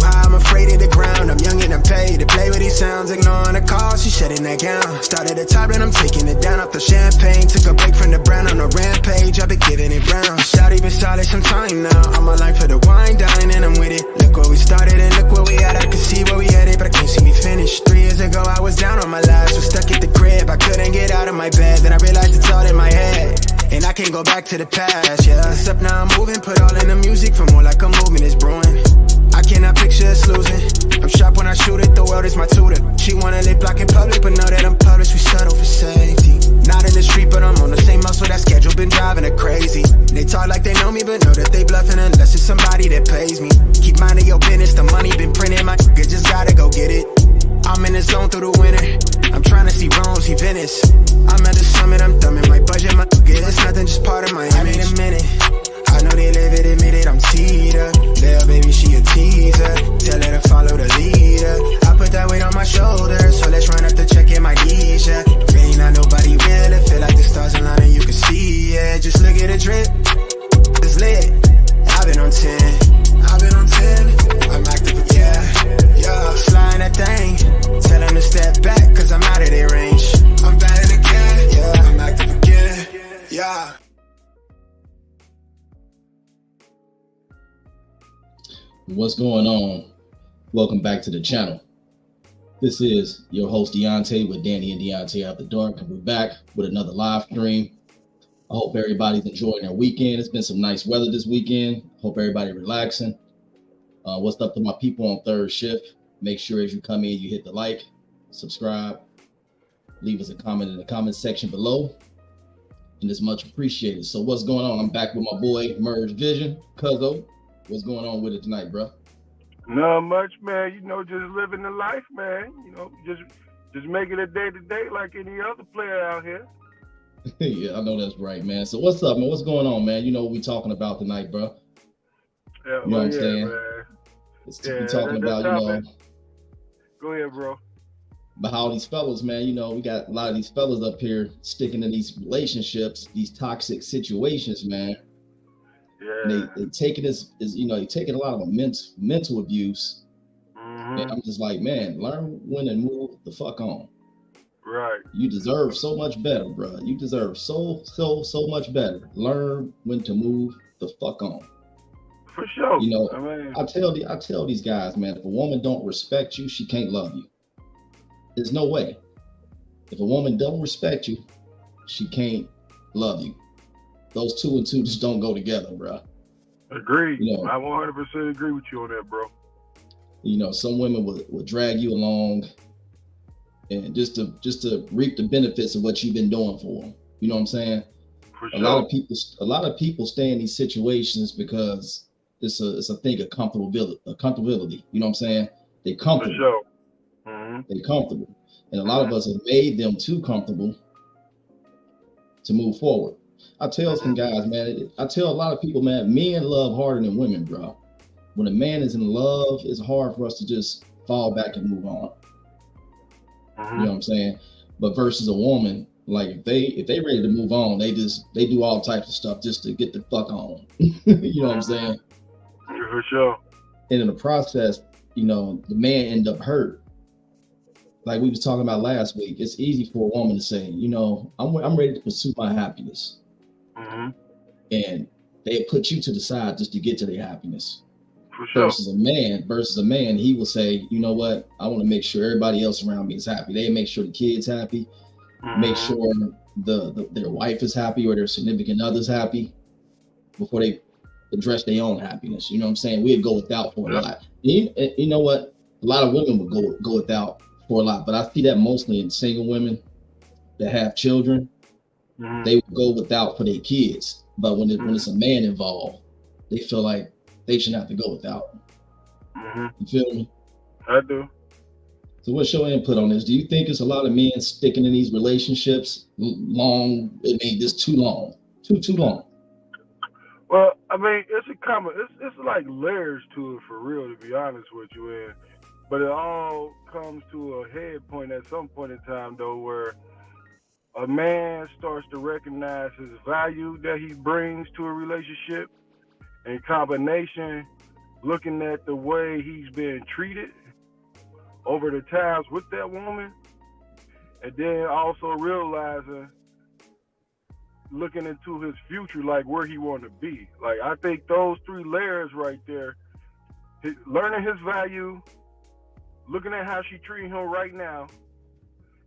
high, I'm afraid of the ground. I'm young and I'm paid to play with these sounds. Ignoring the call, she shedding that gown. Started at the top and I'm taking it down off the champagne. Took a break from the brown on a rampage. I've been giving it brown. Shawty been solid some time now. I'm a life for the wine, dine, and I'm with it. Look where we started and look where we at. I can see where we headed, but I can't see me finish. 3 years ago, I was down on my last. Was stuck at the crib, I couldn't get out of my bed. Then I realized it's all in my head, and I can't go back to the past, yeah. Except now I'm moving, put all in the music for more like a movement is brewing. I cannot picture us losing. I'm sharp when I shoot it, the world is my tutor. She wanna live block in public, but know that I'm published, we settle for safety. Not in the street, but I'm on the same muscle, that schedule been driving her crazy. They talk like they know me, but know that they bluffing unless it's somebody that pays me. Keep minding your business, the money been printed, my nigga just gotta go get it. I'm in the zone through the winter. I'm trying to see Rome, see Venice. I'm at the summit, I'm thumbing my budget, my nigga, it's nothing, just part of my image. I need a minute. I know they live it, admit it, I'm teed up. Little baby, she a teaser. Tell her to follow the leader. I put that weight on my shoulders, so let's run up to check in my D's, yeah. Really not nobody real, it feel like the stars align and you can see, yeah. Just look at the drip, it's lit. I've been on 10, I'm active, yeah. Sliding that thing, tell them to step back, cause I'm out of their range. I'm batting again, yeah. I'm active again, yeah. What's going on? Welcome back to the channel. This is your host Deontay with Danny and Deontay After Dark, and we're back with another live stream. I hope everybody's enjoying their weekend. It's been some nice weather this weekend. Hope everybody relaxing. What's up to my people on third shift? Make sure as you come in, you hit the like, subscribe, leave us a comment in the comment section below, and it's much appreciated. So what's going on? I'm back with my boy Merge Vision, Cuzzo. What's going on with it tonight, bro? Not much, man. You know, just living the life, man. You know, just making it day to day like any other player out here. Yeah, I know that's right, man. So what's up, man? What's going on, man? You know what we talking about tonight, bro? Yeah, you know what I'm saying? Man. We talking about, you know. Go ahead, bro. But how these fellas, man, you know, we got a lot of these fellas up here sticking in these relationships, these toxic situations, man. Yeah. They taking this, you know, they taking a lot of mental abuse. Mm-hmm. And I'm just like, man, learn when and move the fuck on. Right. You deserve so much better, bro. You deserve so much better. Learn when to move the fuck on. For sure. You know, I mean, I tell these guys, man, if a woman don't respect you, she can't love you. There's no way. If a woman don't respect you, she can't love you. Those 2 and 2 just don't go together, bro. Agreed. You know, I 100% agree with you on that, bro. You know, some women will drag you along, and just to reap the benefits of what you've been doing for them. You know what I'm saying? For sure. A lot of people stay in these situations because it's a thing of comfortability. You know what I'm saying? They comfortable. For sure. Mm-hmm. They comfortable, and a lot of us have made them too comfortable to move forward. I tell some guys, man, I tell a lot of people, man, men love harder than women, bro. When a man is in love, it's hard for us to just fall back and move on. Mm-hmm. You know what I'm saying? But versus a woman, like if they ready to move on, they do all types of stuff just to get the fuck on. You know what I'm saying? For sure. And in the process, you know, the man end up hurt. Like we was talking about last week, it's easy for a woman to say, you know, I'm ready to pursue my happiness. Mm-hmm. And they put you to the side just to get to their happiness. For sure. Versus a man, he will say, you know what? I want to make sure everybody else around me is happy. They make sure the kid's happy, make sure their wife is happy or their significant other's happy before they address their own happiness. You know what I'm saying? We'd go without for a lot. You know what? A lot of women would go without for a lot, but I see that mostly in single women that have children. Mm-hmm. They would go without for their kids, but when it's a man involved, they feel like they shouldn't have to go without. Mm-hmm. You feel me? I do. So what's your input on this? Do you think it's a lot of men sticking in these relationships long? I mean, just too long, too long. Well, I mean, it's like layers to it for real, to be honest with you, and but it all comes to a head point at some point in time, though, where a man starts to recognize his value that he brings to a relationship in combination looking at the way he's been treated over the times with that woman, and then also realizing, looking into his future, like where he want to be. Like, I think those 3 layers right there, learning his value, looking at how she treating him right now,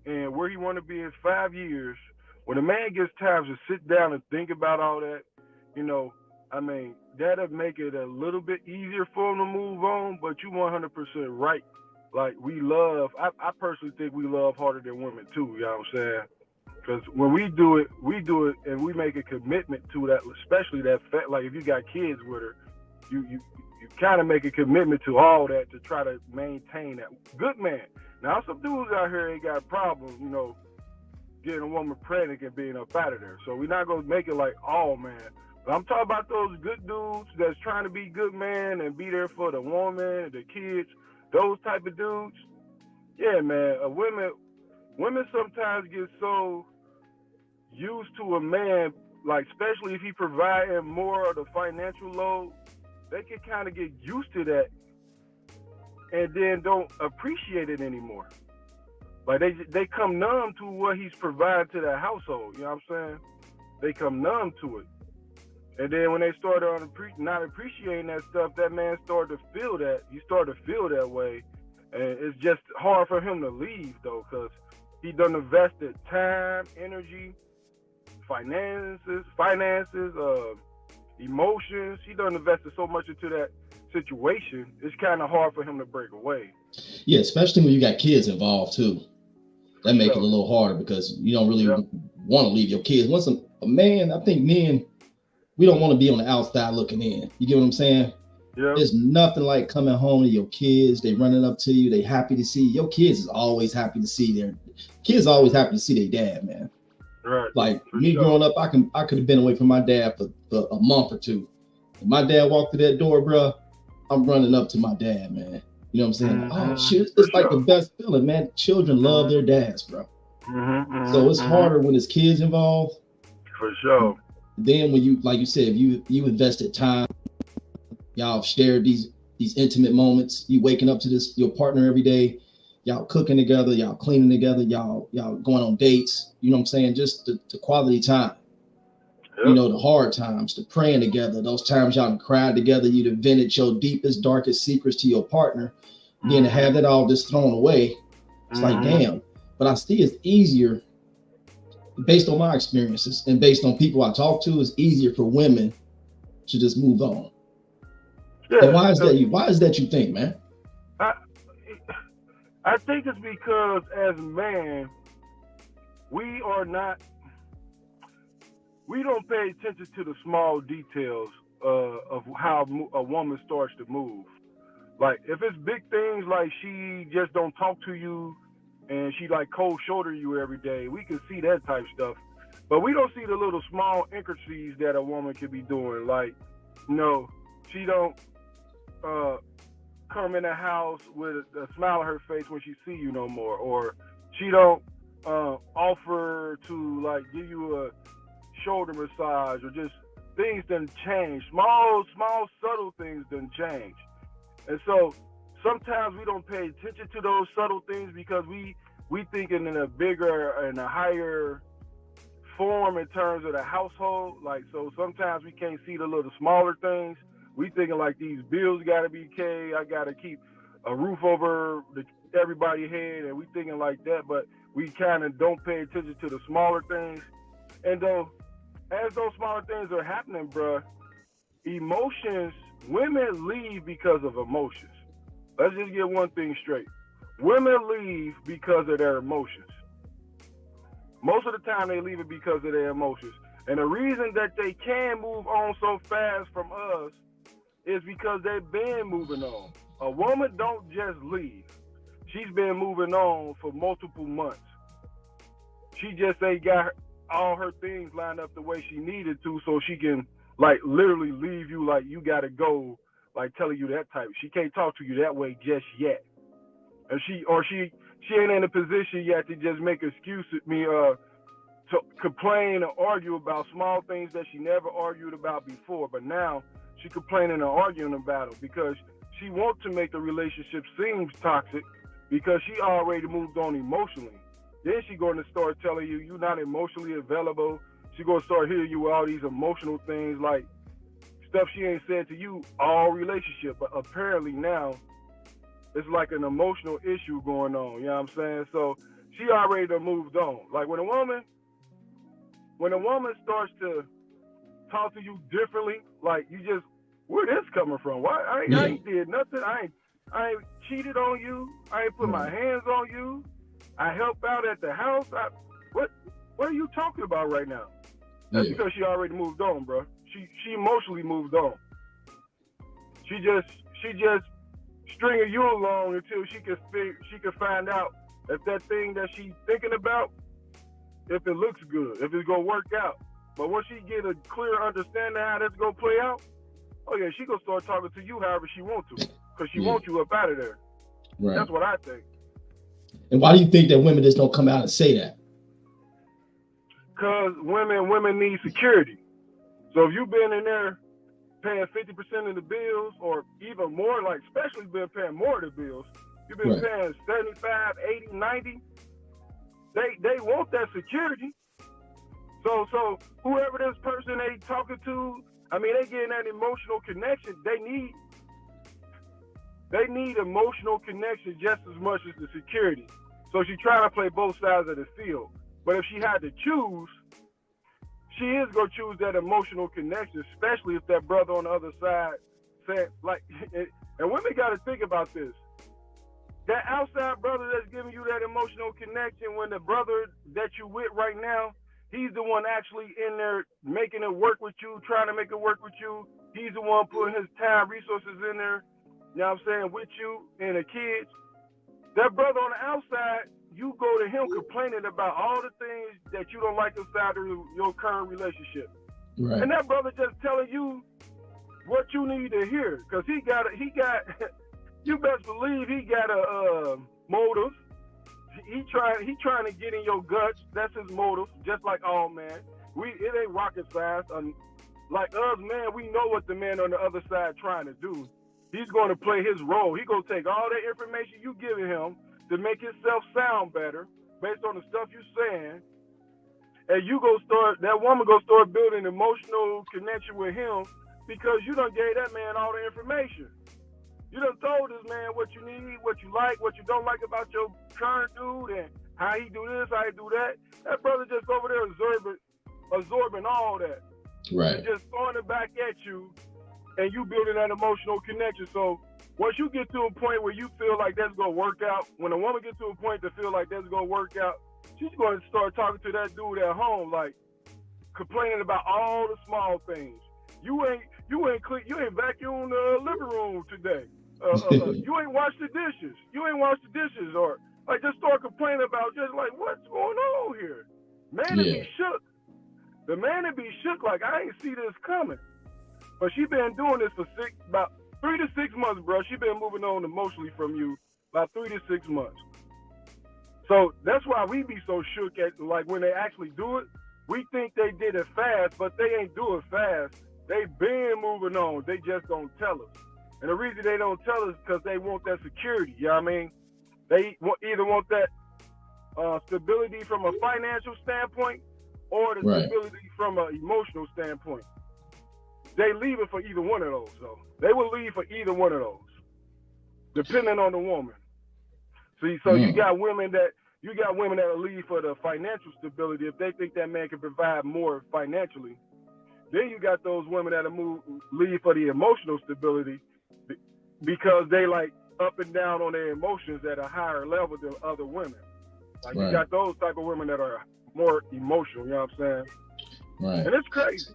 and where he want to be in 5 years. When a man gets time to sit down and think about all that, I mean, that'll make it a little bit easier for him to move on. But you 100% right. Like, I personally think we love harder than women too. You know what I'm saying? Because when we do it, and we make a commitment to that, especially that fact. Like, if you got kids with her, you kind of make a commitment to all that to try to maintain that. Good man. Now, some dudes out here ain't got problems, getting a woman pregnant and being up out of there. So we're not going to make it like, oh, man. But I'm talking about those good dudes that's trying to be good man and be there for the woman, the kids, those type of dudes. Yeah, man. Women sometimes get so used to a man, like, especially if he providing more of the financial load, they can kind of get used to that and then don't appreciate it anymore. Like, they come numb to what he's providing to that household. You know what I'm saying? They come numb to it. And then when they start not appreciating that stuff, that man started to feel that. He started to feel that way. And it's just hard for him to leave, though, because he done invested time, energy, finances, emotions. He done invested so much into that situation. It's kind of hard for him to break away. Yeah, especially when you got kids involved, too. That make it a little harder because you don't really want to leave your kids. Once a man, I think men, we don't want to be on the outside looking in. You get what I'm saying? Yeah. There's nothing like coming home to your kids. They running up to you. They happy to see you. Your kids is always happy to see their dad, man. Right. Like me growing up, I could have been away from my dad for a month or two. If my dad walked through that door, bro, I'm running up to my dad, man. You know what I'm saying? Mm-hmm. Oh, shit, it's like the best feeling, man. Children love their dads, bro. So it's harder when it's kids involved. For sure. Then when you, like you said, if you invested time, y'all shared these intimate moments. You waking up to your partner every day, y'all cooking together, y'all cleaning together, y'all going on dates. You know what I'm saying? Just the quality time. Yep. The hard times, the praying together, those times y'all cried together, you'd vented your deepest, darkest secrets to your partner. Then to have that all just thrown away, it's like, damn. But I see it's easier, based on my experiences and based on people I talk to, it's easier for women to just move on. Yeah. And why is that you think, man? I think it's because as men, we don't pay attention to the small details of how a woman starts to move. Like, if it's big things, like she just don't talk to you and she like cold shoulder you every day, we can see that type stuff. But we don't see the little small intricacies that a woman could be doing. Like, she don't come in the house with a smile on her face when she see you no more, or she don't offer to like give you a shoulder massage, or just things done change. Small subtle things done change. And so sometimes we don't pay attention to those subtle things because we thinking in a bigger and a higher form in terms of the household. Like, so sometimes we can't see the little smaller things. We thinking like these bills gotta be paid. I gotta keep a roof over everybody's head, and we thinking like that. But we kind of don't pay attention to the smaller things. And though, as those smaller things are happening, bruh, women leave because of emotions. Let's just get one thing straight. Women leave because of their emotions. Most of the time they leave it because of their emotions. And the reason that they can move on so fast from us is because they've been moving on. A woman don't just leave. She's been moving on for multiple months. She just ain't got all her things lined up the way she needed to, so she can like literally leave you, like you gotta go, like telling you that type. She can't talk to you that way just yet. And she ain't in a position yet to just make excuses, to complain or argue about small things that she never argued about before. But now she complaining and arguing about it because she wants to make the relationship seem toxic because she already moved on emotionally. Then she going to start telling you you're not emotionally available. She going to start hitting you with all these emotional things like stuff she ain't said to you all relationship. But apparently now it's like an emotional issue going on. You know what I'm saying? So she already done moved on. Like when a woman starts to talk to you differently, like you just, where this coming from? Why I ain't did nothing. I ain't cheated on you. I ain't put my hands on you. I help out at the house. What are you talking about right now? That's because she already moved on, bro. She emotionally moved on. She just stringing you along until she can find out if that thing that she's thinking about, if it looks good, if it's gonna work out. But once she get a clear understanding of how that's gonna play out, oh yeah, she gonna start talking to you however she wants to, because she wants you up out of there. Right. That's what I think. And why do you think that women just don't come out and say that? Because women need security. So if you've been in there paying 50% of the bills, or even more, like especially been paying more of the bills, you've been paying 75, 80, 90, they want that security. So whoever this person they talking to, I mean, they getting that emotional connection. They need emotional connection just as much as the security. So she's trying to play both sides of the field. But if she had to choose, she is going to choose that emotional connection, especially if that brother on the other side said, like, and women got to think about this. That outside brother that's giving you that emotional connection, when the brother that you with right now, he's the one actually in there making it work with you, trying to make it work with you. He's the one putting his time, resources in there, you know what I'm saying, with you and the kids. That brother on the outside, you go to him complaining about all the things that you don't like inside of your current relationship. Right. And that brother just telling you what you need to hear, because he got, you best believe he got a motive. He trying to get in your guts. That's his motive, just like all man. It ain't rocket science. Like us, man, we know what the man on the other side trying to do. He's going to play his role. He's going to take all that information you giving him to make himself sound better based on the stuff you're saying. And that woman go start building emotional connection with him because you done gave that man all the information. You done told this man what you need, what you like, what you don't like about your current dude, and how he do this, how he do that. That brother just over there absorbing all that. Right. And just throwing it back at you, and you building that emotional connection. So once you get to a point where you feel like that's going to work out, when a woman gets to a point to feel like that's going to work out, she's going to start talking to that dude at home, like complaining about all the small things. You ain't vacuumed the living room today. You ain't washed the dishes. Or like just start complaining about just like what's going on here. Man, it be shook. The man would be shook like I ain't see this coming. But she been doing this for about 3 to 6 months, bro. She been moving on emotionally from you about 3 to 6 months. So that's why we be so shook at, like, when they actually do it. We think they did it fast, but they ain't do it fast. They been moving on. They just don't tell us. And the reason they don't tell us is because they want that security. You know what I mean? They either want that stability from a financial standpoint or the stability from an emotional standpoint. They leave it for either one of those, though. They will leave for either one of those, depending on the woman. See, so you got women that will leave for the financial stability if they think that man can provide more financially. Then you got those women that leave for the emotional stability because they like up and down on their emotions at a higher level than other women. Like you got those type of women that are more emotional. You know what I'm saying? Right. And it's crazy.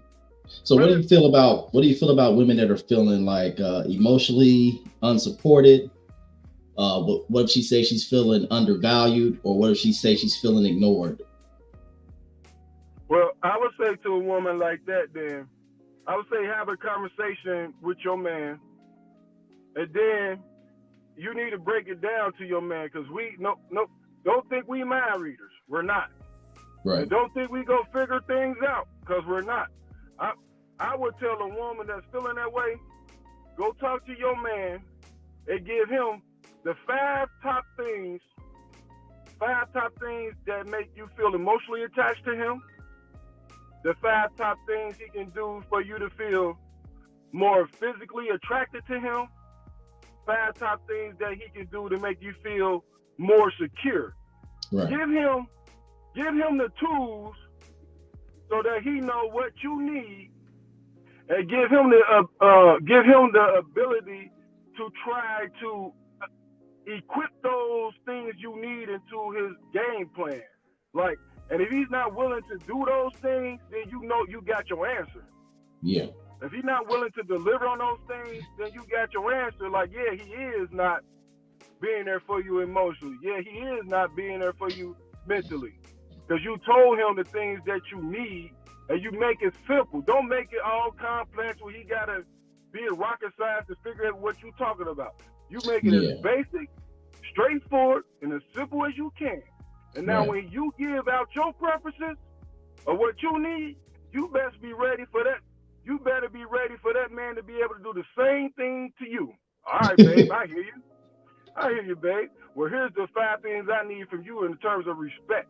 So what do you feel about women that are feeling like emotionally unsupported? What if she says she's feeling undervalued, or what if she says she's feeling ignored? Well, I would say to a woman like that, then I would say have a conversation with your man, and then you need to break it down to your man, because don't think we mind readers. We're not. Right. And don't think we go figure things out, because we're not. I would tell a woman that's feeling that way, go talk to your man and give him the five top things that make you feel emotionally attached to him, the 5 top things he can do for you to feel more physically attracted to him, 5 top things that he can do to make you feel more secure. Right. Give him the tools so that he know what you need, and give him the ability to try to equip those things you need into his game plan. Like, and if he's not willing to do those things, then you know you got your answer. Yeah. If he's not willing to deliver on those things, then you got your answer. Like, yeah, he is not being there for you emotionally. Yeah, he is not being there for you mentally. Because you told him the things that you need, and you make it simple. Don't make it all complex where he got to be a rocket science to figure out what you're talking about. You make it as basic, straightforward, and as simple as you can. And now when you give out your preferences of what you need, you best be ready for that. You better be ready for that man to be able to do the same thing to you. All right, babe, I hear you. I hear you, babe. Well, here's the 5 things I need from you in terms of respect.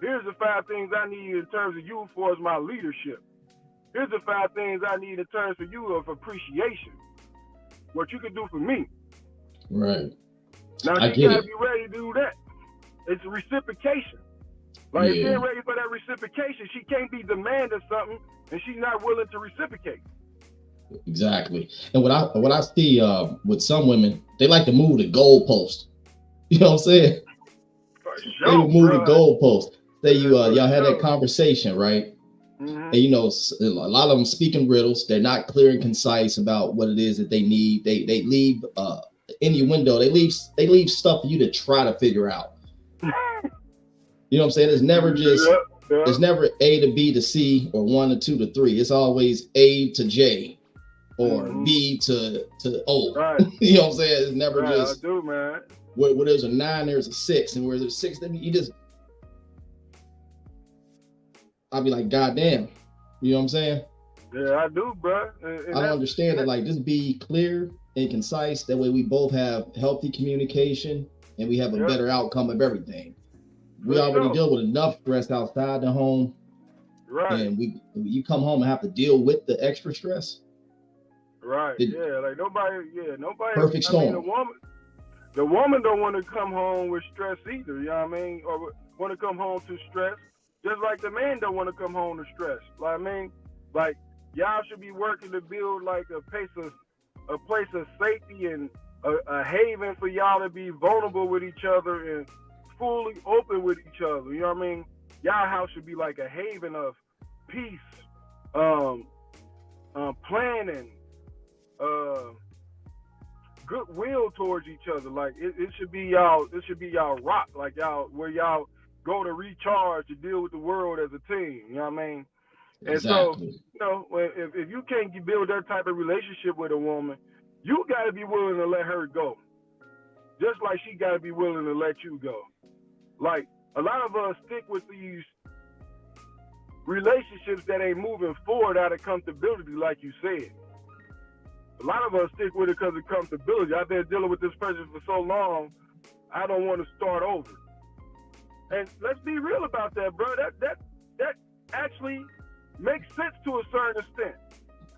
Here's the 5 things I need in terms of you for as my leadership. Here's the 5 things I need in terms of you of appreciation. What you can do for me. Right. Now, you got to be ready to do that. It's reciprocation. Like, if she ain't ready for that reciprocation, she can't be demanding something and she's not willing to reciprocate. Exactly. And what I see with some women, they like to move the goalpost. You know what I'm saying? Sure, they will move the goalpost. Say y'all had that conversation, right? Mm-hmm. And you know, a lot of them speaking riddles. They're not clear and concise about what it is that they need. They leave innuendo. They leave stuff for you to try to figure out. You know what I'm saying? It's never just it's never A to B to C or 1 to 2 to 3. It's always A to J or B to O. Right. You know what I'm saying? It's never just I do, man. Where there's a 9, there's a 6, and where there's a 6, then you just I'll be like, God damn. You know what I'm saying? Yeah, I do, bro. And I don't understand it. Like, just be clear and concise. That way we both have healthy communication and we have a better outcome of everything. We already deal with enough stress outside the home. Right. And you come home and have to deal with the extra stress. Right. Nobody. Perfect storm. I mean, the woman don't want to come home with stress either, you know what I mean? Or want to come home to stress. Just like the man don't want to come home to stress. Like, I mean, like, y'all should be working to build like a place of safety and a haven for y'all to be vulnerable with each other and fully open with each other. You know what I mean? Y'all house should be like a haven of peace, planning, goodwill towards each other. Like it should be y'all. It should be y'all rock. Like y'all, where y'all go to recharge to deal with the world as a team. You know what I mean? And so, you know, if you can't build that type of relationship with a woman, you got to be willing to let her go. Just like she got to be willing to let you go. Like, a lot of us stick with these relationships that ain't moving forward out of comfortability, like you said. A lot of us stick with it because of comfortability. I've been dealing with this person for so long, I don't want to start over. And let's be real about that, bro. That actually makes sense to a certain extent.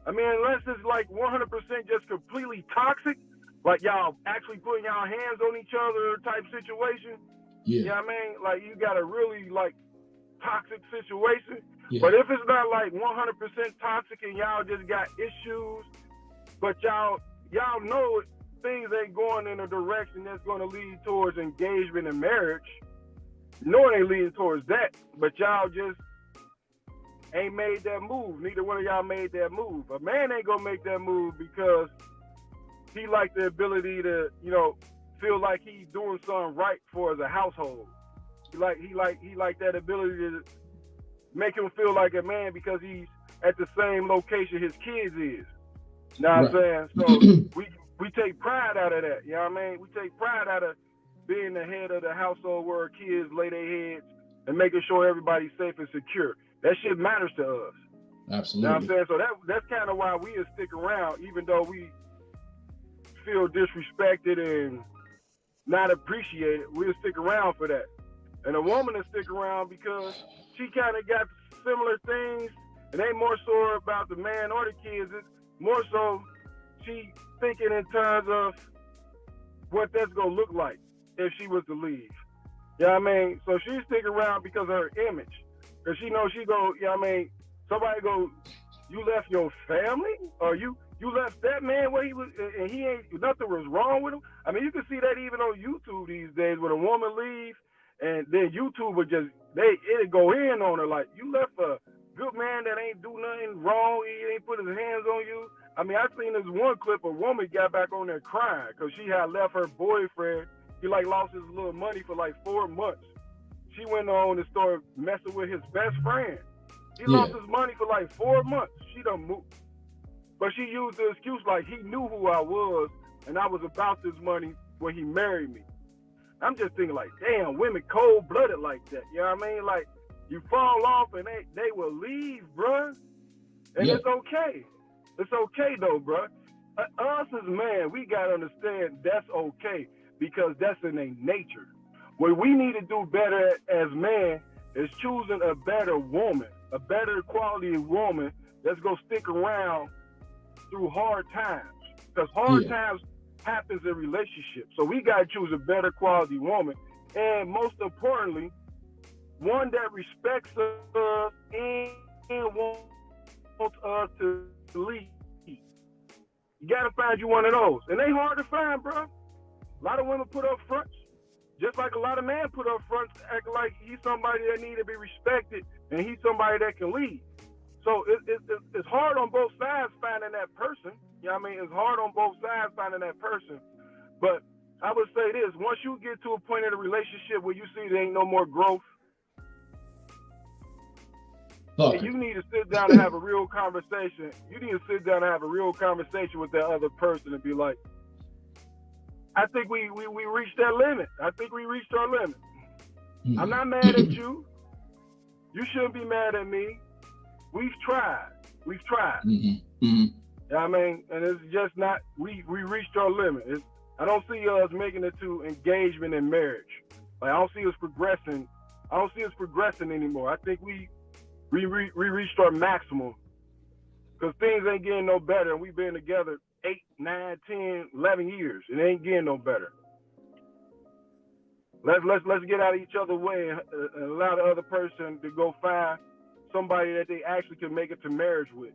I mean, unless it's like 100% just completely toxic, like y'all actually putting y'all hands on each other type situation. Yeah. You know what I mean? Like you got a really like toxic situation. Yeah. But if it's not like 100% toxic and y'all just got issues, but y'all know things ain't going in a direction that's going to lead towards engagement and marriage. No, it ain't leading towards that, but y'all just ain't made that move. Neither one of y'all made that move. A man ain't gonna make that move because he like the ability to, you know, feel like he's doing something right for as a household. He like that ability to make him feel like a man because he's at the same location his kids is. You know what I'm saying? So we take pride out of that. You know what I mean? We take pride out of being the head of the household where our kids lay their heads and making sure everybody's safe and secure. That shit matters to us. Absolutely. You know what I'm saying? So that's kind of why we stick around, even though we feel disrespected and not appreciated. We'll stick around for that. And a woman will stick around because she kind of got similar things. It ain't more so about the man or the kids. It's more so she thinking in terms of what that's going to look like if she was to leave. You know what I mean? So she stick around because of her image. Because she knows she go, you know what I mean? Somebody go, you left your family? Or you left that man where he was, and he ain't, nothing was wrong with him? I mean, you can see that even on YouTube these days when a woman leaves, and then YouTube would just, it'd go in on her like, you left a good man that ain't do nothing wrong, he ain't put his hands on you. I mean, I seen this one clip, a woman got back on there crying because she had left her boyfriend. He like lost his little money for like 4 months. She went on and started messing with his best friend. He lost his money for like 4 months. She done moved. But she used the excuse like he knew who I was and I was about this money when he married me. I'm just thinking like, damn, women cold-blooded like that. You know what I mean? Like, you fall off and they will leave, bruh. And it's okay. It's okay though, bruh. Us as men, we gotta understand that's okay because that's in their nature. What we need to do better as men is choosing a better woman, a better quality woman that's gonna stick around through hard times. Because hard times happens in relationships. So we gotta choose a better quality woman. And most importantly, one that respects us and wants us to lead. You gotta find you one of those. And they hard to find, bro. A lot of women put up fronts, just like a lot of men put up fronts, acting like he's somebody that need to be respected and he's somebody that can lead. So it's hard on both sides finding that person. You know what I mean? It's hard on both sides finding that person. But I would say this, once you get to a point in a relationship where you see there ain't no more growth, you need to sit down and have a real conversation. You need to sit down and have a real conversation with that other person and be like, I think we reached that limit. I think we reached our limit. I'm not mad at you. You shouldn't be mad at me. We've tried. You know what I mean? And it's just not, we reached our limit. I don't see us making it to engagement in marriage. Like, I don't see us progressing. I don't see us progressing anymore. I think we reached our maximum because things ain't getting no better. And we've been together 8, 9, 10, 11 years. It ain't getting no better. Let's get out of each other's way and allow the other person to go find somebody that they actually can make it to marriage with.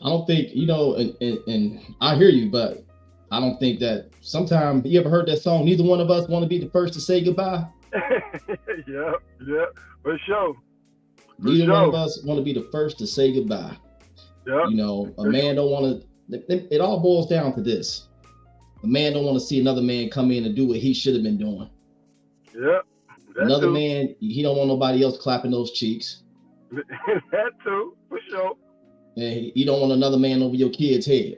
I don't think, and I hear you, but I don't think that sometimes, you ever heard that song, neither one of us want to be the first to say goodbye? Yeah, for sure. Neither one of us want to be the first to say goodbye. Yeah. A man don't want to, it all boils down to this. A man don't want to see another man come in and do what he should have been doing. Yeah. Another man, he don't want nobody else clapping those cheeks. That too, for sure. And you don't want another man over your kid's head.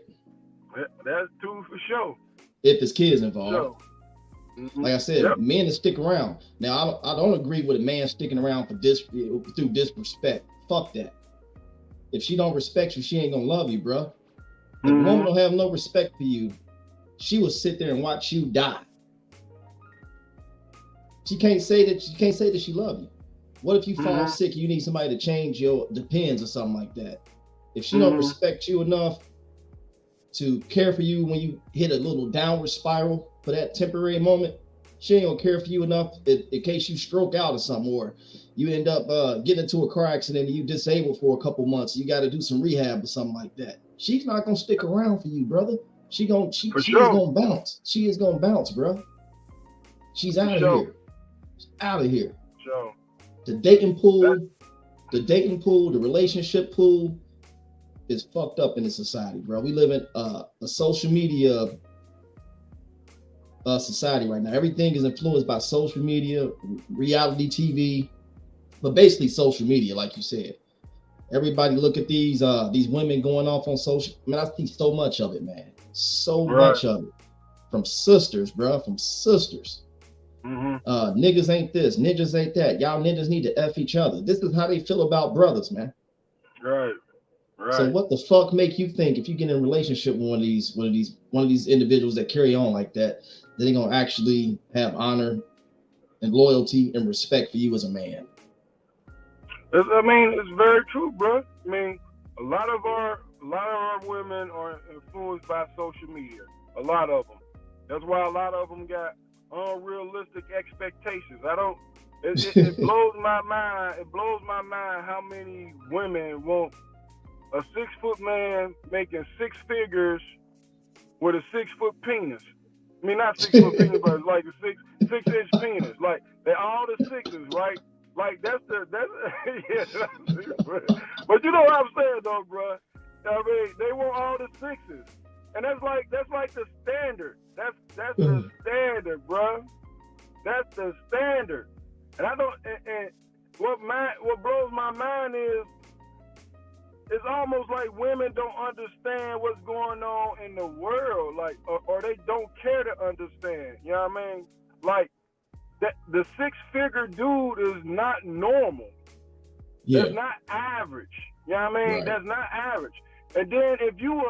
That's too, for sure. If it's kids involved. Sure. Like I said, men that stick around. Now, I don't agree with a man sticking around through disrespect. Fuck that. If she don't respect you, she ain't gonna love you, bro. If a woman don't have no respect for you, she will sit there and watch you die. She can't say that she love you. What if you fall sick, you need somebody to change your Depends or something like that? If she don't respect you enough to care for you when you hit a little downward spiral for that temporary moment, she ain't gonna care for you enough in case you stroke out or something, or you end up getting into a car accident and you disabled for a couple months. You got to do some rehab or something like that. She's not gonna stick around for you, brother. She is gonna bounce. She is gonna bounce, bro. She's out of here. She's out of here. Sure. The dating pool, the relationship pool is fucked up in this society, bro. We live in a social media society right now. Everything is influenced by social media, reality TV, but basically social media, like you said. Everybody look at these women going off on social. Man, I see so much of it, man. So much of it from sisters, bro. From sisters. Niggas ain't this, niggas ain't that. Y'all niggas need to F each other. This is how they feel about brothers, man. Right. So Right. what the fuck make you think if you get in a relationship with one of these individuals that carry on like that they're gonna actually have honor and loyalty and respect for you as a man? I mean, it's very true, bro. I mean, a lot of our women are influenced by social media. A lot of them. That's why a lot of them got unrealistic expectations. I don't. It blows my mind. It blows my mind how many women want a 6 foot man making six figures with a 6 foot penis. I mean, not 6 foot penis, but it's like a 6 inch penis. Like they all the sixes, right? Like that's yeah. But you know what I'm saying though, bro. I mean, they want all the sixes, and that's like the standard. That's the standard, bro. That's the standard. And I don't. And what blows my mind is it's almost like women don't understand what's going on in the world, like, or they don't care to understand. You know what I mean? Like that the 6-figure dude is not normal. Yeah. That's not average. You know what I mean? Right. That's not average. And then if you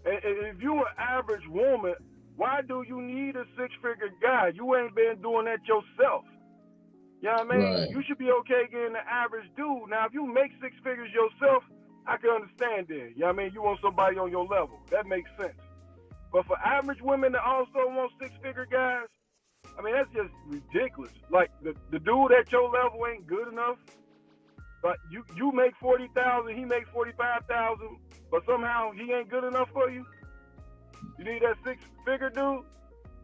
an average woman, why do you need a 6-figure guy? You ain't been doing that yourself. You know what I mean? Right. You should be okay getting an average dude. Now, if you make 6 figures yourself, I can understand that. You know what I mean? You want somebody on your level. That makes sense. But for average women that also want 6-figure guys, I mean, that's just ridiculous. Like, the dude at your level ain't good enough. But you make 40,000, he makes 45,000, but somehow he ain't good enough for you. You need that 6-figure dude.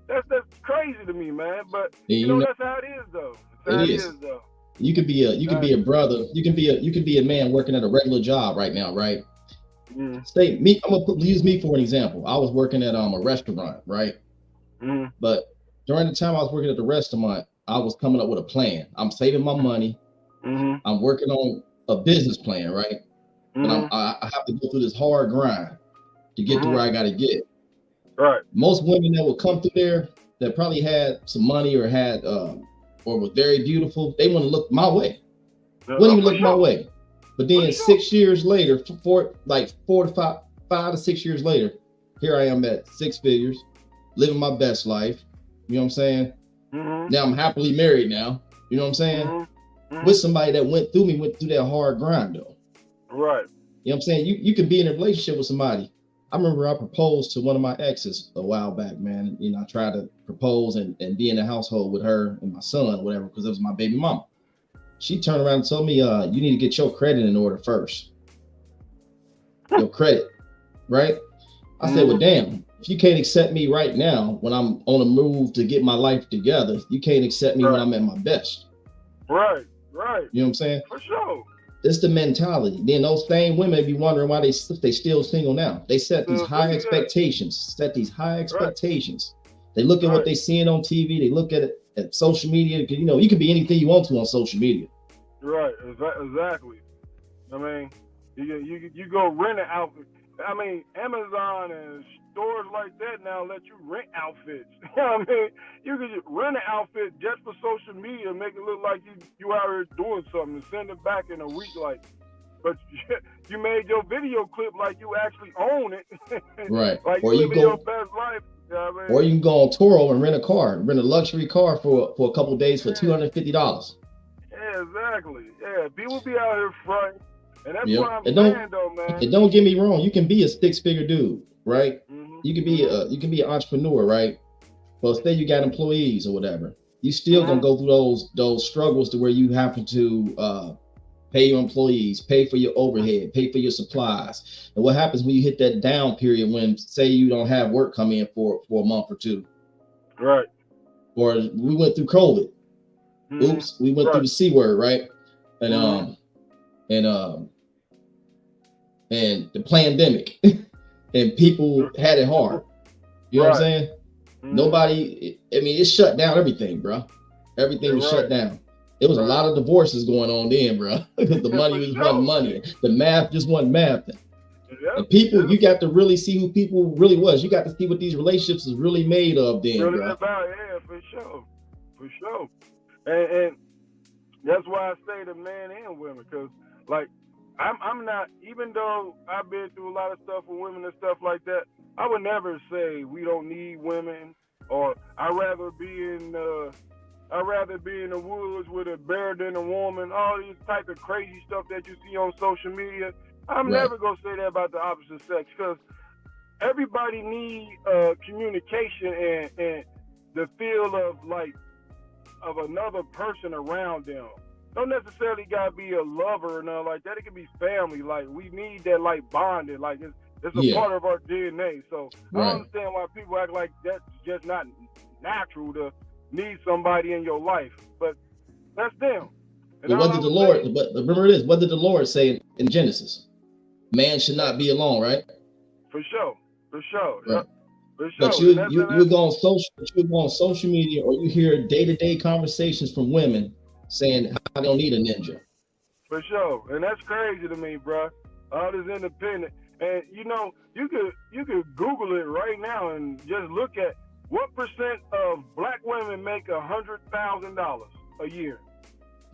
That's crazy to me, man. But you know that's how it is, though. That's how it is, though. You could be a brother. You can be a man working at a regular job right now, right? Mm. Say me. I'm gonna use me for an example. I was working at a restaurant, right? Mm. But during the time I was working at the restaurant, I was coming up with a plan. I'm saving my money. Mm-hmm. I'm working on a business plan, right? Mm-hmm. And I have to go through this hard grind to get to where I got to get. Right. Most women that would come through there that probably had some money or had or was very beautiful, they want to look my way. Wouldn't even look my way. But then 6 years later, 5 to 6 years later, here I am at 6 figures, living my best life. You know what I'm saying? Mm-hmm. Now I'm happily married now. You know what I'm saying? Mm-hmm. With somebody that went through that hard grind though. Right. You know what I'm saying? You can be in a relationship with somebody. I remember I proposed to one of my exes a while back, man. You know, I tried to propose and be in the household with her and my son or whatever, because it was my baby mama. She turned around and told me, you need to get your credit in order first. Your credit, right? I said, well, damn, if you can't accept me right now when I'm on a move to get my life together, you can't accept me when I'm at my best. Right. You know what I'm saying? For sure. It's the mentality. Then those same women be wondering why they still single now. They set these high expectations. They look at what they seeing on TV. They look at it at social media. You know, you can be anything you want to on social media. Right. Exactly. I mean, you go rent an outfit. I mean, Amazon and stores like that now let you rent outfits. You know what I mean? You can just rent an outfit just for social media, make it look like you out here doing something, and send it back in a week, like. But you made your video clip like you actually own it. Right. Like you living your best life. You know what I mean? Or you can go on Turo and rent a luxury car for a couple of days for $250. Yeah, exactly. Yeah, people be out here fronting. And that's what I'm saying, though, man. And don't get me wrong, you can be a 6-figure dude, right? Mm-hmm. You can be an entrepreneur, right? Well, say you got employees or whatever. You still gonna go through those struggles to where you have to pay your employees, pay for your overhead, pay for your supplies. And what happens when you hit that down period when, say, you don't have work come in for a month or two? Right. Or we went through COVID. Mm-hmm. Oops, we went through the C word, right? And and the pandemic, and people had it hard. You know what I'm saying? Mm-hmm. Nobody. I mean, it shut down everything, bro. Everything was shut down. It was a lot of divorces going on then, bro. Because the money wasn't money. The math just wasn't math. And people, you got to really see who people really was. You got to see what these relationships is really made of then, really bro. About, yeah, for sure. And that's why I say the men and women, because like I'm not, even though I've been through a lot of stuff with women and stuff like that, I would never say we don't need women, or I'd rather be in the woods with a bear than a woman, all these type of crazy stuff that you see on social media. I'm Right. never going to say that about the opposite sex, because everybody needs communication and the feel of another person around them. Don't necessarily gotta be a lover or nothing like that. It can be family. Like, we need that like bonding. Like, it's a Yeah. part of our DNA. So I Right. don't understand why people act like that's just not natural to need somebody in your life. But that's them. And But all what I did the would Lord? say, But remember this. What did the Lord say in Genesis? Man should not be alone, right? for sure, for sure, Right. for But sure. And that's you go on social media, or you hear day-to-day conversations from women saying how they don't need a ninja. for sure, and that's crazy to me, bro. All this independent, and you know, you could Google it right now and just look at what percent of black women make $100,000 a year.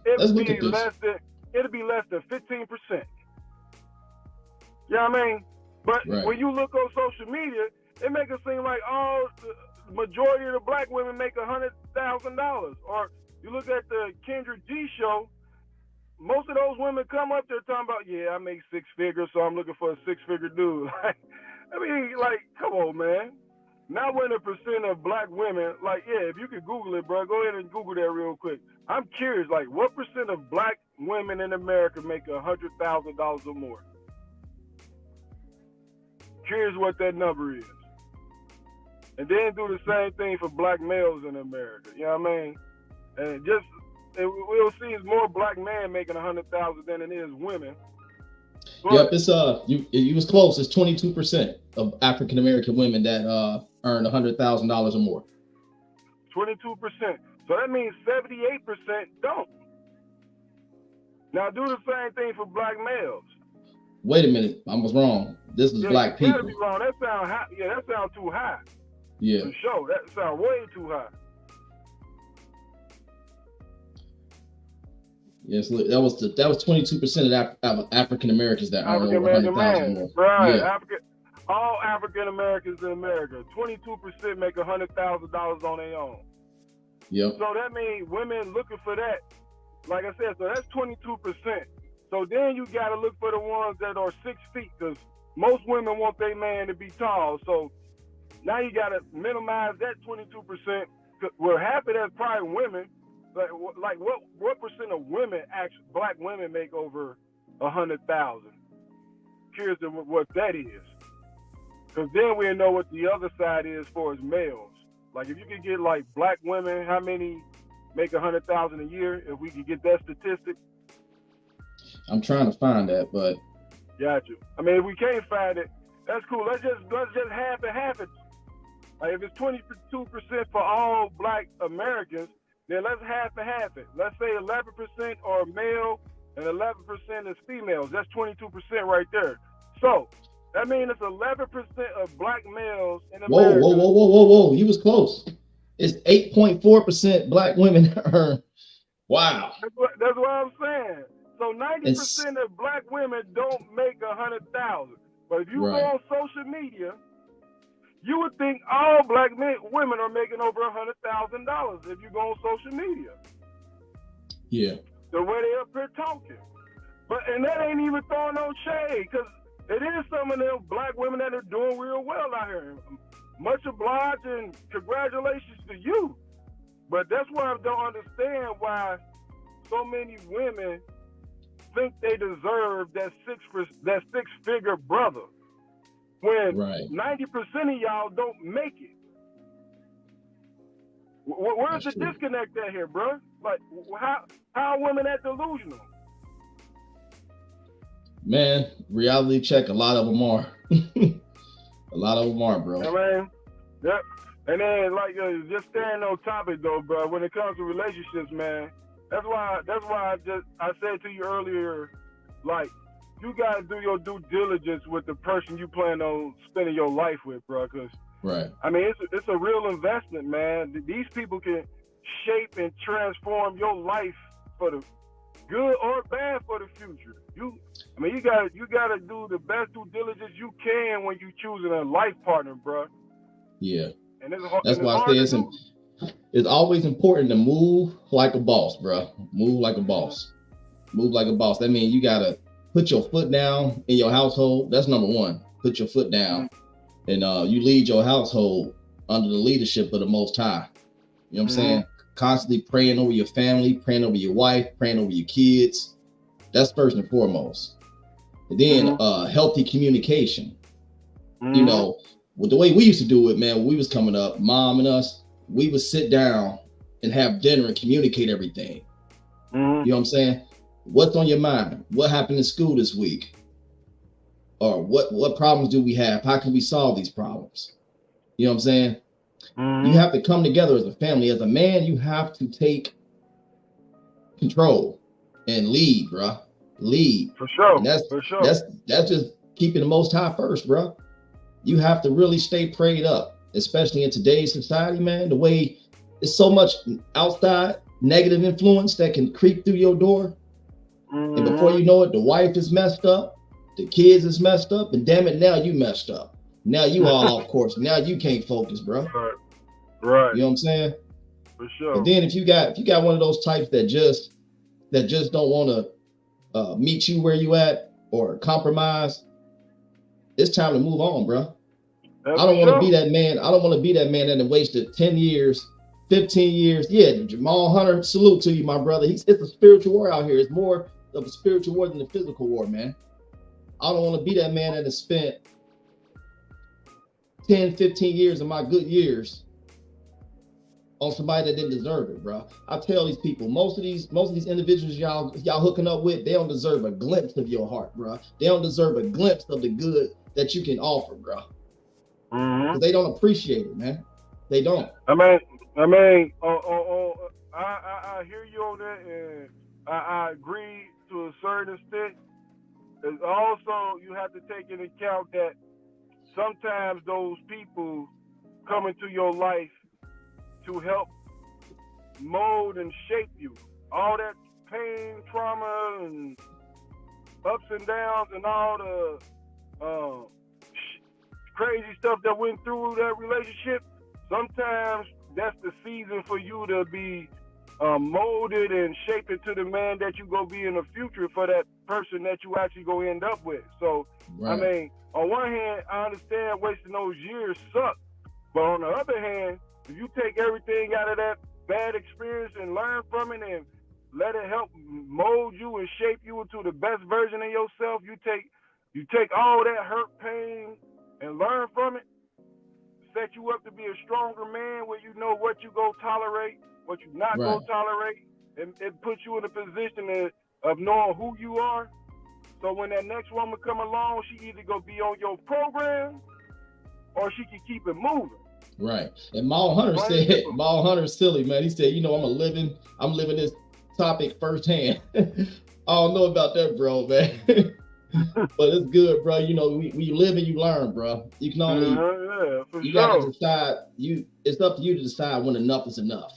Let's look at this. It'll be less than 15%. You know what I mean? But Right. when you look on social media, it makes it seem like the majority of the black women make $100,000. Or you look at the Kendra G show, most of those women come up there talking about, yeah, I make six figures, so I'm looking for a six-figure dude. I mean, like, come on, man. Not when a percent of black women, like, yeah, if you could Google it, bro, go ahead and Google that real quick. I'm curious, like, what percent of black women in America make $100,000 or more? Curious what that number is. And then do the same thing for black males in America. You know what I mean? And we'll see it's more black men making $100,000 than it is women. But, Yep, it's you was close. It's 22% of African American women that earn $100,000 or more. 22%. So that means 78% don't. Now do the same thing for black males. Wait a minute, I was wrong. This is black You gotta people. be wrong. That sound high. Yeah, that sound too high. Yeah. For sure. That sound way too high. Yes, look, that was 22% of African Americans that earn African over American 100,000 man. more. Right. Yeah. All African Americans in America, 22% make $100,000 on their own. Yep. So that means women looking for that. Like I said, so that's 22%. So then you got to look for the ones that are 6 feet, because most women want their man to be tall. So now you got to minimize that 22%. Well, half of that's probably women. Like what percent of women, black women, make over 100,000? Curious of what that is. Because then we know what the other side is for as males. Like, if you could get like black women, how many make 100,000 a year? If we could get that statistic. I'm trying to find that, but Got you. I mean, if we can't find it, that's cool. Let's just half and half it. Like, if it's 22% for all black Americans, then let's half and half it. Let's say 11% are male and 11% is females. That's 22% right there. So that means it's 11% of black males in America. Whoa! You was close. It's 8.4% black women earn. Wow. That's what I'm saying. So 90% of black women don't make 100,000. But if you go on social media, you would think all black women are making over $100,000 if you go on social media. Yeah. The way they up here talking. And that ain't even throwing no shade, because it is some of them black women that are doing real well out here. Much obliged and congratulations to you. But that's why I don't understand why so many women think they deserve that six-figure brother, when 90% of y'all don't make it. Where's the disconnect at here, bro? Like, how are women that delusional? Man, reality check. A lot of them are. A lot of them are, bro. I mean, yep. And then, like, just staying on topic though, bro. When it comes to relationships, man, that's why I said to you earlier, like, you gotta do your due diligence with the person you plan on spending your life with, bro. Because I mean, it's a real investment, man. These people can shape and transform your life for good or bad for the future. You gotta do the best due diligence you can when you choosing a life partner, bro. Yeah. And it's hard. That's And it's why I hard say to do. it's always important to move like a boss, bro. Move like a boss. Move like a boss. That means you gotta put your foot down in your household. That's number one. Put your foot down, and you lead your household under the leadership of the Most High. You know what I'm saying? Constantly praying over your family, praying over your wife, praying over your kids. That's first and foremost. And then healthy communication. You know, with the way we used to do it, man, when we was coming up, mom and us, we would sit down and have dinner and communicate everything. You know what I'm saying? What's on your mind? What happened in school this week? Or what problems do we have? How can we solve these problems? You know what I'm saying? You have to come together as a family. As a man, you have to take control and lead, bro. Lead. For sure. And for sure. That's just keeping the Most High first, bro. You have to really stay prayed up, especially in today's society, man. The way it's so much outside negative influence that can creep through your door. And before you know it, the wife is messed up, the kids is messed up, and damn it, now you messed up. Now you all off course. Now you can't focus, bro. Right. You know what I'm saying? For sure. And then if you got one of those types that just don't want to meet you where you at or compromise, it's time to move on, bro. I don't want to be that man. I don't want to be that man that wasted 10 years, 15 years. Yeah, Jamal Hunter, salute to you, my brother. It's a spiritual war out here. It's more of a spiritual war than a physical war, man. I don't want to be that man that has spent 10, 15 years of my good years on somebody that didn't deserve it, bro. I tell these people, most of these individuals y'all hooking up with, they don't deserve a glimpse of your heart, bro. They don't deserve a glimpse of the good that you can offer, bro. Because they don't appreciate it, man. They don't. I hear you on that, and I agree to a certain extent. And also, you have to take into account that sometimes those people come into your life to help mold and shape you. All that pain, trauma, and ups and downs, and all the crazy stuff that went through that relationship, sometimes that's the season for you to be molded and shaped into the man that you go be in the future for that person that you actually go end up with. So, right. I mean, on one hand, I understand wasting those years suck, but on the other hand, if you take everything out of that bad experience and learn from it and let it help mold you and shape you into the best version of yourself, you take all that hurt, pain, and learn from it, set you up to be a stronger man where you know what you go tolerate, what you not go tolerate, and it puts you in a position of knowing who you are. So when that next woman come along, she either go be on your program or she can keep it moving. Right. And Mal Hunter's silly, man. He said, I'm living this topic firsthand. I don't know about that, bro, man. But it's good, bro. You know, we live and you learn, bro. You can only gotta decide. It's up to you to decide when enough is enough.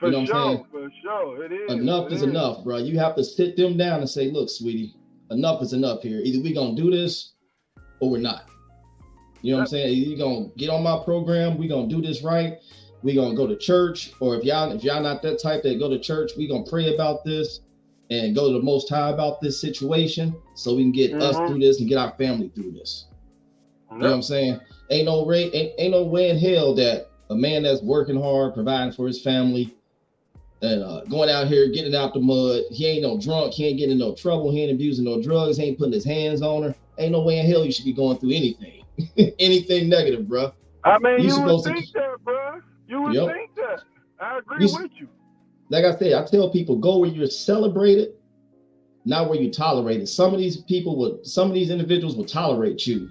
You know what I'm saying? For sure, it is. Enough is enough, bro. You have to sit them down and say, look, sweetie, enough is enough here. Either we gonna do this or we're not. You know what I'm saying? Either you gonna get on my program, we gonna do this right. We gonna go to church, or if y'all not that type that go to church, we gonna pray about this and go to the Most High about this situation so we can get us through this and get our family through this. You know what I'm saying? Ain't no way in hell that a man that's working hard, providing for his family, and going out here, getting out the mud, he ain't no drunk, he ain't getting in no trouble, he ain't abusing no drugs, he ain't putting his hands on her. Ain't no way in hell you should be going through anything. Anything negative, bro. I mean, you would think that, bro. You would think that. I agree with you. Like I said, I tell people, go where you're celebrated, not where you tolerate it. Some of these individuals will tolerate you.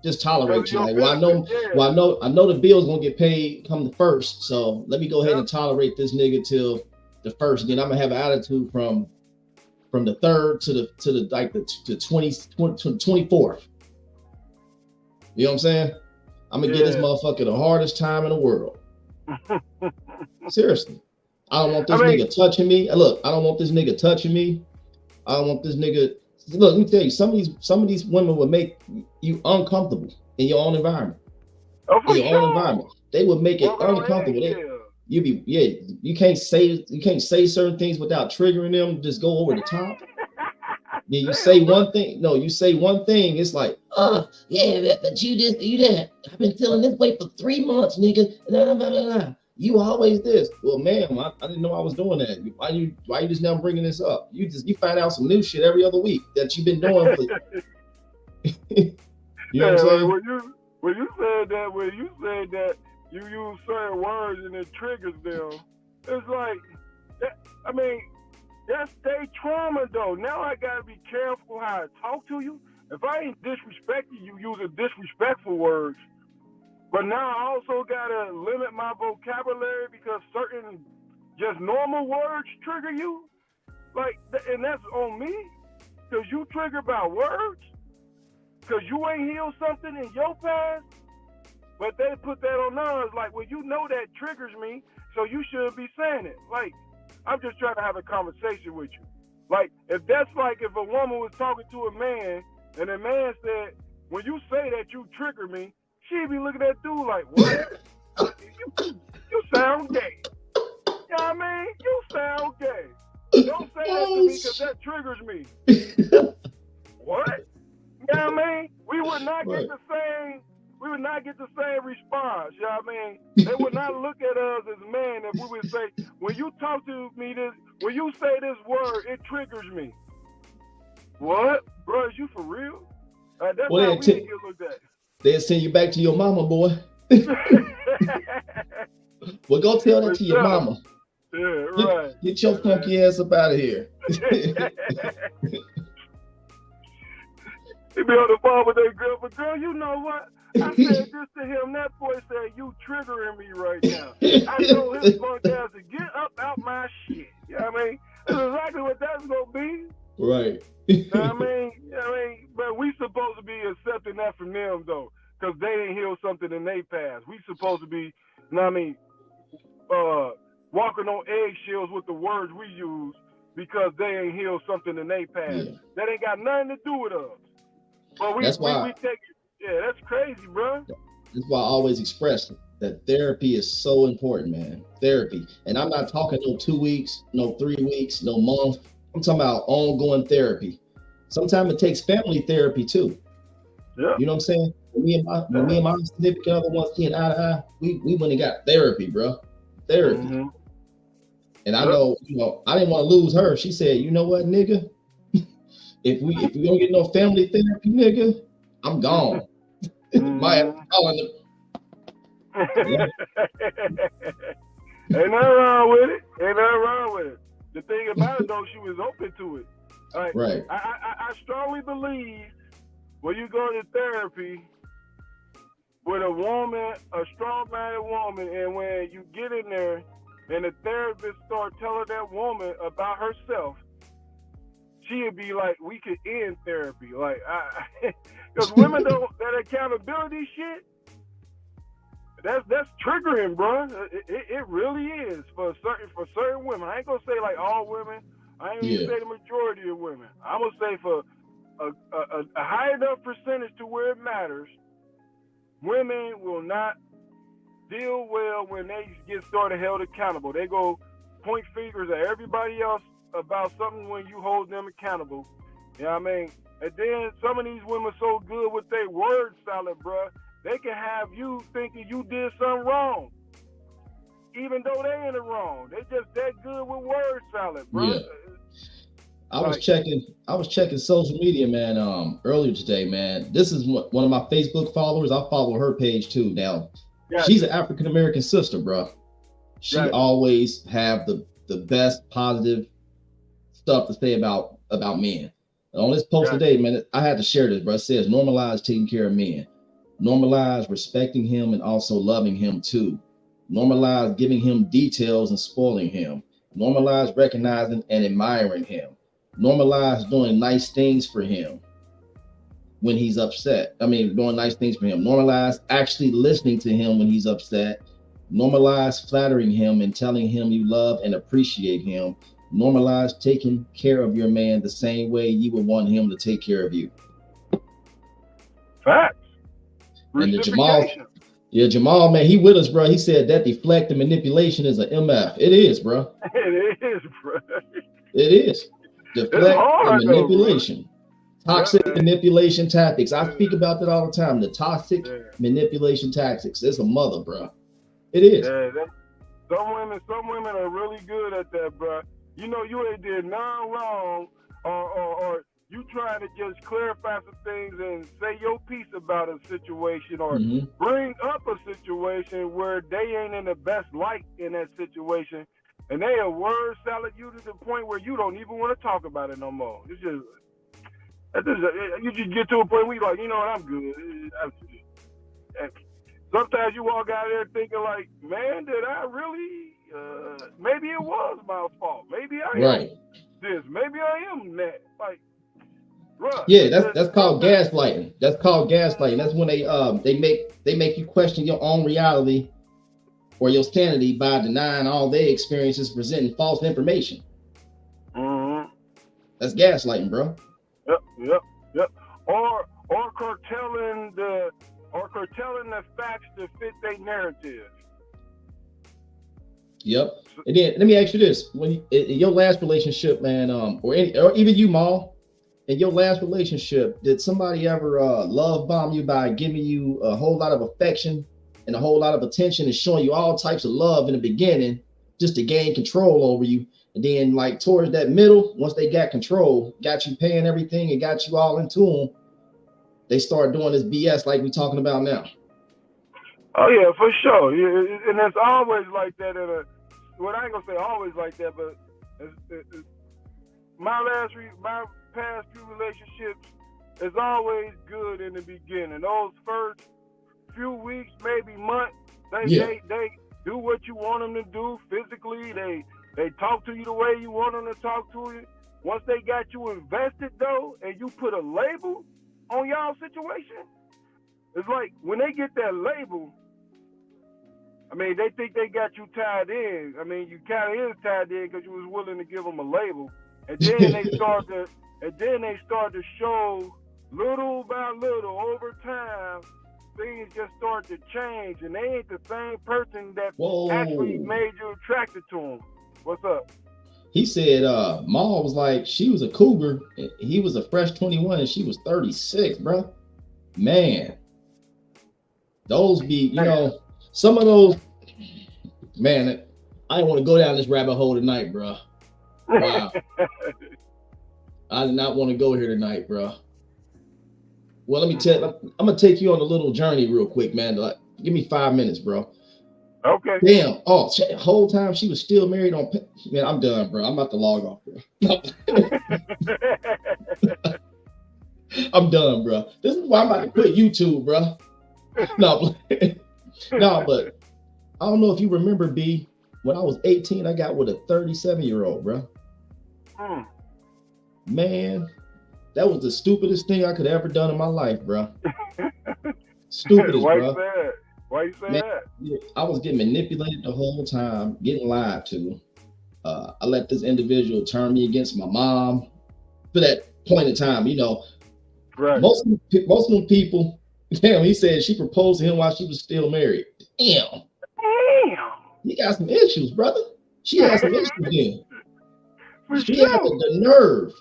Just tolerate you. Like, I know the bill's gonna get paid come the first, so let me go ahead and tolerate this nigga till the first. Then I'm gonna have an attitude from the third to the 24th. You know what I'm saying? I'm gonna give this motherfucker the hardest time in the world. Seriously. I don't want this nigga touching me. Look, I don't want this nigga touching me. I don't want this nigga. Look, let me tell you, some of these women will make you uncomfortable in your own environment. In your own environment, they would make it uncomfortable. You can't say certain things without triggering them. Just go over the top. Yeah, you say one thing. No, you say one thing. It's like, yeah, but you that. I've been feeling this way for 3 months, nigga. Blah, blah, blah, blah. You always this. Well, ma'am, I didn't know I was doing that. Why you just now bringing this up? You find out some new shit every other week that you've been doing. For, you know what I'm saying? When you said that you use certain words and it triggers them, it's like, I mean, that's their trauma though. Now I gotta be careful how I talk to you. If I ain't disrespecting you using disrespectful words, but now I also gotta limit my vocabulary because certain just normal words trigger you. Like, and that's on me, because you trigger by words, because you ain't healed something in your past, but they put that on us. Like, well, you know that triggers me, so you should be saying it. Like, I'm just trying to have a conversation with you. Like, if that's like if a woman was talking to a man, and the man said, when you say that you trigger me, she'd be looking at dude like, what? you sound gay. You know what I mean? You sound gay. Don't say that to me because that triggers me. What? You know what I mean? We would not get the same response. You know what I mean? They would not look at us as men if we would say, when you talk to me this, when you say this word, it triggers me. What? Bro, is you for real? That's how we get looked at. They'll send you back to your mama, boy. Well, go tell that to your mama. Yeah, right. Get your funky ass up out of here. He be on the phone with that girl, but girl, you know what? I said this to him. That boy said, you triggering me right now. I told his punk ass to get up out my shit. You know what I mean? That's exactly what that's going to be. Right. You know what I mean? But we supposed to be accepting that from them, though, because they ain't healed something in their past. We supposed to be, you know what I mean, walking on eggshells with the words we use because they ain't healed something in their past. Yeah. That ain't got nothing to do with us. But we take it. Yeah, that's crazy, bro. That's why I always express that therapy is so important, man. Therapy. And I'm not talking no 2 weeks, no 3 weeks, no month. I'm talking about ongoing therapy. Sometimes it takes family therapy too. Yeah. You know what I'm saying? When me and my significant other ones seeing eye to eye, we went and got therapy, bro. Therapy. Mm-hmm. And I know, I didn't want to lose her. She said, you know what, nigga? if we don't get no family therapy, nigga, I'm gone. Might have to call in Ain't nothing wrong with it. The thing about it, though, she was open to it. Right. I strongly believe when you go to therapy with a woman, a strong-minded woman, and when you get in there and the therapist start telling that woman about herself, she'd be like, we could end therapy. Like, because women don't, that accountability shit, that's triggering, bro. It really is for certain women. I ain't gonna say like all women. I ain't gonna say the majority of women. I'm gonna say for a high enough percentage to where it matters, women will not deal well when they get started held accountable. They go point fingers at everybody else about something when you hold them accountable. You know what I mean? And then some of these women so good with their word salad, bro. They can have you thinking you did something wrong, even though they ain't wrong. They just that good with word salad, bro. Yeah. I was checking social media, man, earlier today, man. This is one of my Facebook followers. I follow her page too. Now, she's an African American sister, bro. She always have the best positive stuff to say about men. And on this post today, man, I had to share this, bro. It says normalize taking care of men. Normalize respecting him and also loving him too. Normalize giving him details and spoiling him. Normalize recognizing and admiring him. Normalize doing nice things for him when he's upset. Doing nice things for him. Normalize actually listening to him when he's upset. Normalize flattering him and telling him you love and appreciate him. Normalize taking care of your man the same way you would want him to take care of you. Facts. And the Jamal, man, he with us, bro. He said that deflect and manipulation is an MF. It is, bro. It is, bro. It is. Deflect and manipulation. Toxic manipulation tactics. I speak about that all the time. The toxic manipulation tactics. It's a mother, bro. It is. Yeah, some women are really good at that, bro. You know, you ain't did nothing wrong, or you trying to just clarify some things and say your piece about a situation, or bring up a situation where they ain't in the best light in that situation, and they a word salad you to the point where you don't even want to talk about it no more. It's just, you just get to a point where you're like, you know what, I'm good. And sometimes you walk out there thinking like, man, did I really? Maybe it was my fault. Maybe I am this. Maybe I am that. Like, bruh, yeah, that's called gaslighting. That's called gaslighting. That's when they make you question your own reality or your sanity by denying all their experiences, presenting false information. That's gaslighting, bro. Yep. Or curtailing the facts to fit their narrative. Yep. And then let me ask you this: when in your last relationship, man, or even you, Maul, in your last relationship, did somebody ever love bomb you by giving you a whole lot of affection and a whole lot of attention and showing you all types of love in the beginning, just to gain control over you? And then, like, towards that middle, once they got control, got you paying everything and got you all into them, they start doing this BS like we talking about now. Oh yeah, for sure. Yeah, and it's always like that well, I ain't gonna say always like that, but my past few relationships is always good in the beginning. Those first few weeks, maybe months, they do what you want them to do physically. They talk to you the way you want them to talk to you. Once they got you invested though, and you put a label on y'all situation, it's like when they get that label, I mean, they think they got you tied in. I mean, you kind of is tied in because you was willing to give them a label, and then they start to show little by little over time. Things just start to change, and they ain't the same person that actually made you attracted to them. What's up? He said Maul was like, she was a cougar, he was a fresh 21, and she was 36, bro. Man, those be, you know, some of those, man, I didn't want to go down this rabbit hole tonight, bro. Wow. I did not want to go here tonight, bro. Well, let me tell you, I'm going to take you on a little journey real quick, man. Like, give me 5 minutes, bro. Okay. Damn. Oh, the whole time she was still married on. Man, I'm done, bro. I'm about to log off, bro. I'm done, bro. This is why I'm about to quit YouTube, bro. No, but I don't know if you remember, B. When I was 18, I got with a 37-year-old, bro. Man, that was the stupidest thing I could ever done in my life, bro. Stupidest, bro. Why you say that? I was getting manipulated the whole time, getting lied to. I let this individual turn me against my mom. For that point in time, you know, right. Most of them people, damn, he said she proposed to him while she was still married. Damn. He got some issues, brother. She had some issues then. She had the nerve.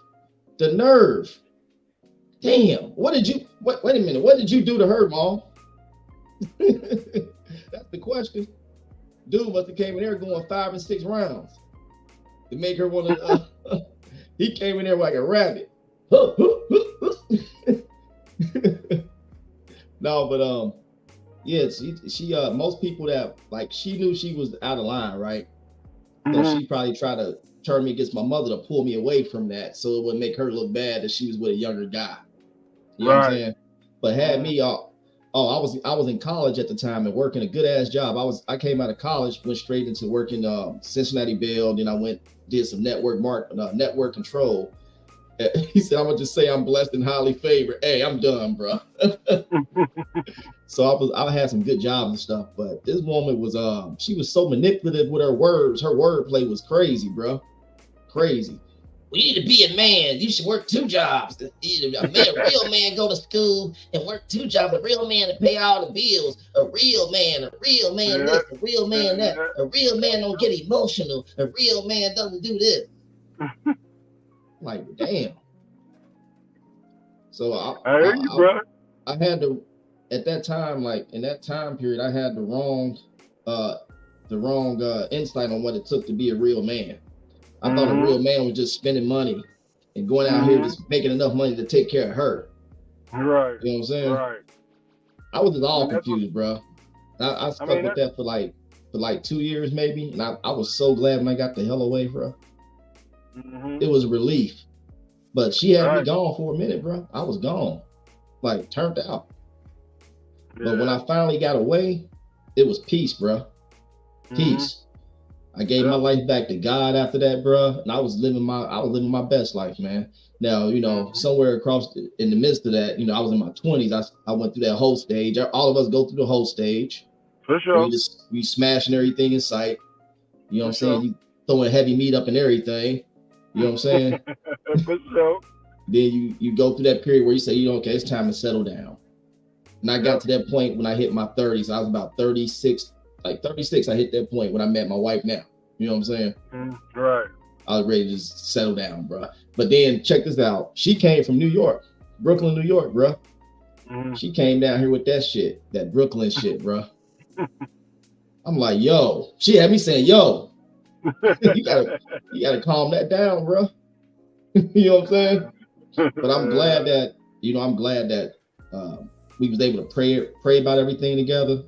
Damn. Wait a minute. What did you do to her, Mom? That's the question. Dude must have came in there going 5 and 6 rounds to make her want to. He came in there like a rabbit. No, but yeah, she most people that, like, she knew she was out of line, right? So she probably tried to turn me against my mother to pull me away from that, so it would make her look bad that she was with a younger guy. You know what I'm saying? But had me all. Oh, I was in college at the time and working a good ass job. I came out of college, went straight into working Cincinnati Bell. Then I did some network control. He said, I'm gonna just say I'm blessed and highly favored. Hey, I'm done, bro. So I had some good jobs and stuff, but this woman was she was so manipulative with her words. Her wordplay was crazy, bro. Crazy. We need to be a man. You should work 2 jobs. A real man go to school and work 2 jobs. A real man to pay all the bills. A real man this, a real man that. A real man don't get emotional. A real man doesn't do this. Like, damn. So I hear you, bro. I had to, at that time, like in that time period, I had the wrong insight on what it took to be a real man. I thought a real man was just spending money and going out here just making enough money to take care of her. Right. You know what I'm saying? Right. I was just all confused, bro. I stuck with that for like 2 years maybe, and I was so glad when I got the hell away, bro. It was a relief. But she had me gone for a minute, bro. I was gone, like turned out. Yeah. But when I finally got away, it was peace, bro. Peace. I gave my life back to God after that, bro, and I was living my best life, man. Now, you know, somewhere in the midst of that, you know, I was in my 20s. I went through that whole stage. All of us go through the whole stage. For sure. We smashing everything in sight. You know what I'm saying? You throwing heavy meat up and everything. You know what I'm saying? For sure. Then you go through that period where you say, you know, okay, it's time to settle down. And I got to that point when I hit my 30s. I was about 36. Like 36, I hit that point when I met my wife now. You know what I'm saying? Right. I was ready to just settle down, bro. But then check this out. She came from New York, Brooklyn, New York, bro. She came down here with that shit, that Brooklyn shit, bro. I'm like, yo. She had me saying, yo, you gotta calm that down, bro. You know what I'm saying? But I'm glad that, we was able to pray about everything together.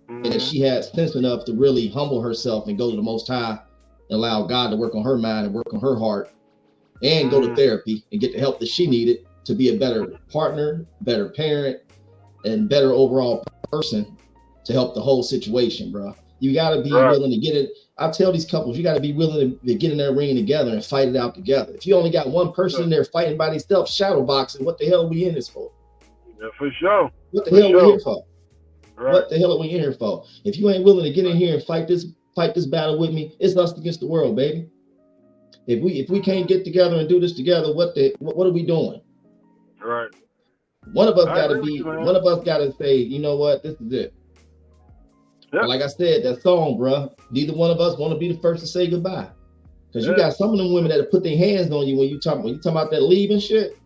And that she had sense enough to really humble herself and go to the Most High and allow God to work on her mind and work on her heart and go to therapy and get the help that she needed to be a better partner, better parent, and better overall person to help the whole situation, bro. You got to be willing to get it. I tell these couples, you got to be willing to get in that ring together and fight it out together. If you only got one person in there fighting by themselves, shadow boxing, what the hell are we in this for? Yeah, for sure. What the hell are we here for? Right. What the hell are we in here for? If you ain't willing to get in here and fight this battle with me, it's us against the world, baby. If we can't get together and do this together, what are we doing? Right. One of us gotta say, you know what, this is it. Yep. Like I said, that song, bro. Neither one of us want to be the first to say goodbye. Because you got some of them women that put their hands on you when you talking about that leaving shit.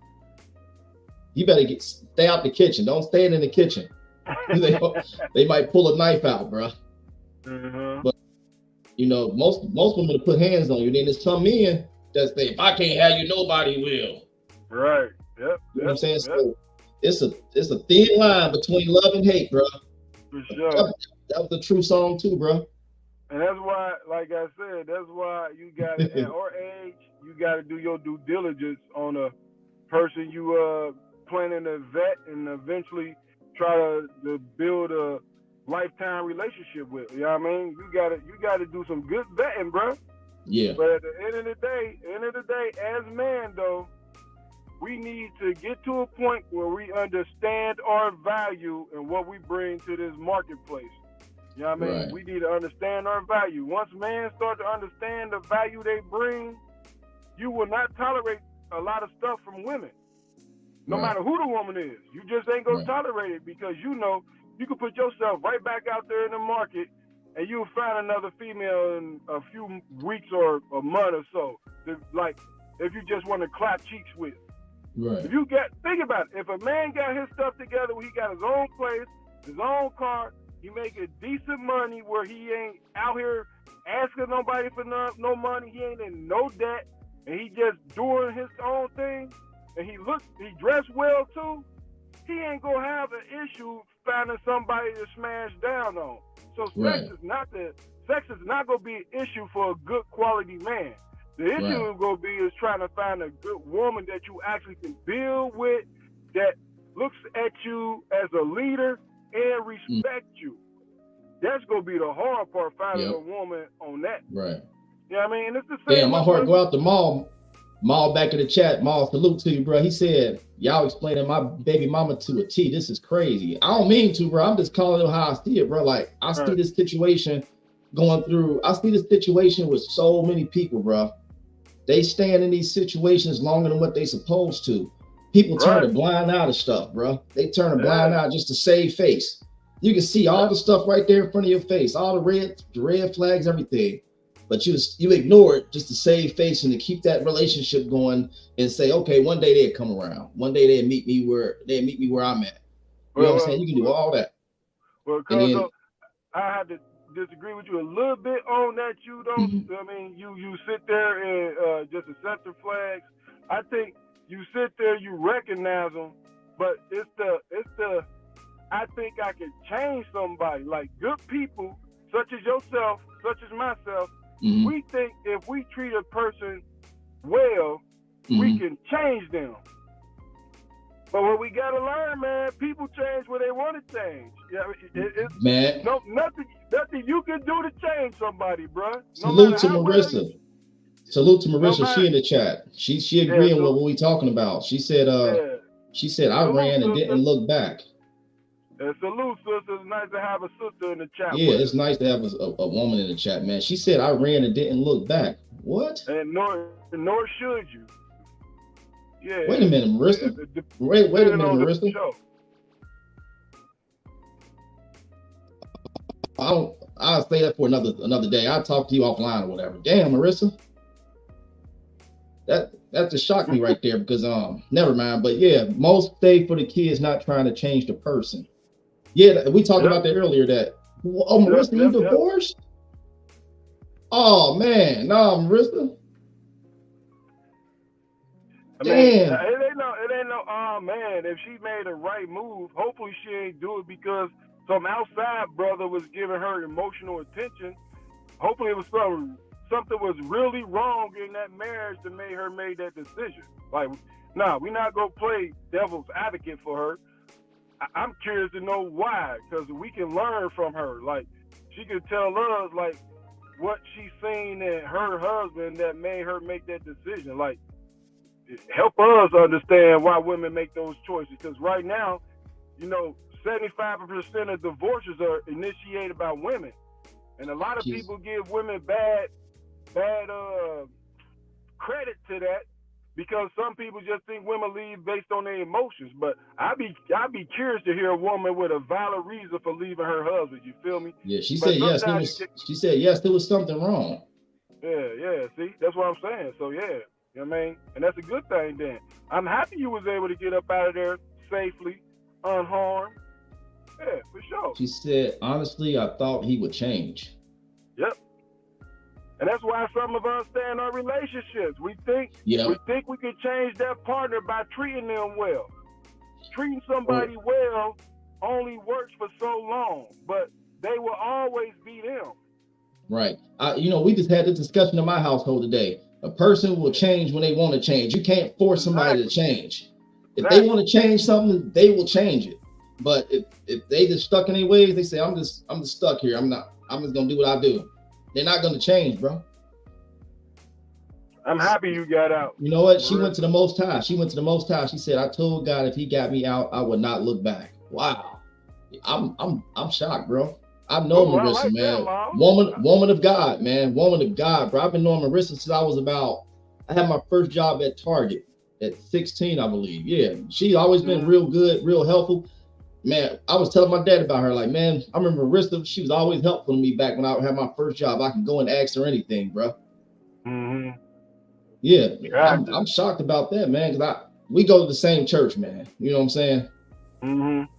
You better stay out the kitchen. Don't stay in the kitchen. They might pull a knife out, bro. But you know, most women put hands on you. Then there's some men that say, if I can't have you, nobody will. Right. Yep. You know what I'm saying? So it's a thin line between love and hate, bro. For sure. That was a true song too, bro. And that's why, like I said, that's why you got to, at our age, you got to do your due diligence on a person you planning to vet and eventually try to build a lifetime relationship with. You know what I mean? You gotta do some good vetting, bro. Yeah. But at the end of the day, as men though, we need to get to a point where we understand our value and what we bring to this marketplace. You know what I mean? Right. We need to understand our value. Once men start to understand the value they bring, you will not tolerate a lot of stuff from women. No matter who the woman is, you just ain't gonna tolerate it, because you know you can put yourself right back out there in the market and you'll find another female in a few weeks or a month or so. Like, if you just want to clap cheeks with. Right. If you think about it, if a man got his stuff together, he got his own place, his own car, he making decent money where he ain't out here asking nobody for no money, he ain't in no debt, and he just doing his own thing, and he dressed well too, he ain't gonna have an issue finding somebody to smash down on. So sex is not gonna be an issue for a good quality man. The issue is gonna be trying to find a good woman that you actually can build with, that looks at you as a leader and respect you. That's gonna be the hard part, finding a woman on that. Right. You know what I mean? And it's the same. Damn, my heart go out the mall. Maul back in the chat. Maul, salute to you, bro. He said, y'all explaining my baby mama to a T. This is crazy. I don't mean to, bro. I'm just calling it how I see it, bro. Like, I see this situation going through. I see this situation with so many people, bro. They stand in these situations longer than what they supposed to. People turn a blind eye to stuff, bro. They turn a blind eye just to save face. You can see all the stuff right there in front of your face, all the red flags, everything. But you ignore it just to save face and to keep that relationship going and say, okay, one day they'll come around. One day they'll meet me where I'm at. You know what I'm saying? You can do all that. Well, Cuzzo, I have to disagree with you a little bit on that. You don't. I mean, you sit there and just accept the flags. I think you sit there, you recognize them, but it's the. I think I can change somebody. Like good people, such as yourself, such as myself. We think if we treat a person well, we can change them. But what we gotta learn, man, people change when they want to change. Yeah, nothing you can do to change somebody, bro. Salute to Marissa. Salute to Marissa. She in the chat. She agreeing with what we talking about. She said I ran and didn't look back. Salute, sister. It's nice to have a sister in the chat. Yeah, it's nice to have a woman in the chat, man. She said I ran and didn't look back. What? And nor should you. Yeah. Wait a minute, Marissa. Wait a minute, Marissa. I'll say that for another day. I'll talk to you offline or whatever. Damn, Marissa. That just shocked me right there because never mind. But yeah, most stay for the kids, not trying to change the person. Yeah, we talked about that earlier. Marissa, you divorced? Oh man, no, Marissa. Damn. It ain't no. Oh man, if she made a right move, hopefully she ain't do it because some outside brother was giving her emotional attention. Hopefully it was something was really wrong in that marriage that made her make that decision. Like, nah, we're not gonna play devil's advocate for her. I'm curious to know why, because we can learn from her. Like, she could tell us like what she's seen in her husband that made her make that decision. Like, help us understand why women make those choices. Because right now, 75% of divorces are initiated by women, and a lot of people give women bad credit to that because some people just think women leave based on their emotions. But I'd be curious to hear a woman with a valid reason for leaving her husband. You feel me? Yeah, she said yes. She said yes. There was something wrong. Yeah. See, that's what I'm saying. So yeah, you know what I mean, and that's a good thing. Then I'm happy you was able to get up out of there safely, unharmed. Yeah, for sure. She said, honestly, I thought he would change. Yep. And that's why some of us stay in our relationships. We think we can change that partner by treating them well. Treating somebody well only works for so long, but they will always be them. Right. We just had this discussion in my household today. A person will change when they want to change. You can't force somebody to change. If they want to change something, they will change it. But if they just stuck in their ways, they say, I'm just stuck here. I'm just gonna do what I do. They're not gonna change, bro. I'm happy you got out. You know what? She went to the Most High. She said, I told God if he got me out, I would not look back. Wow. I'm shocked, bro. I know Marissa, man. Woman of God, man. Woman of God, bro. I've been knowing Marissa since I had my first job at Target at 16, I believe. Yeah. She's always been real good, real helpful. Man, I was telling my dad about her. Like, man, I remember Marissa, she was always helpful to me back when I had my first job. I could go and ask her anything, bro. Yeah, I'm shocked about that, man, because we go to the same church, man. You know what I'm saying?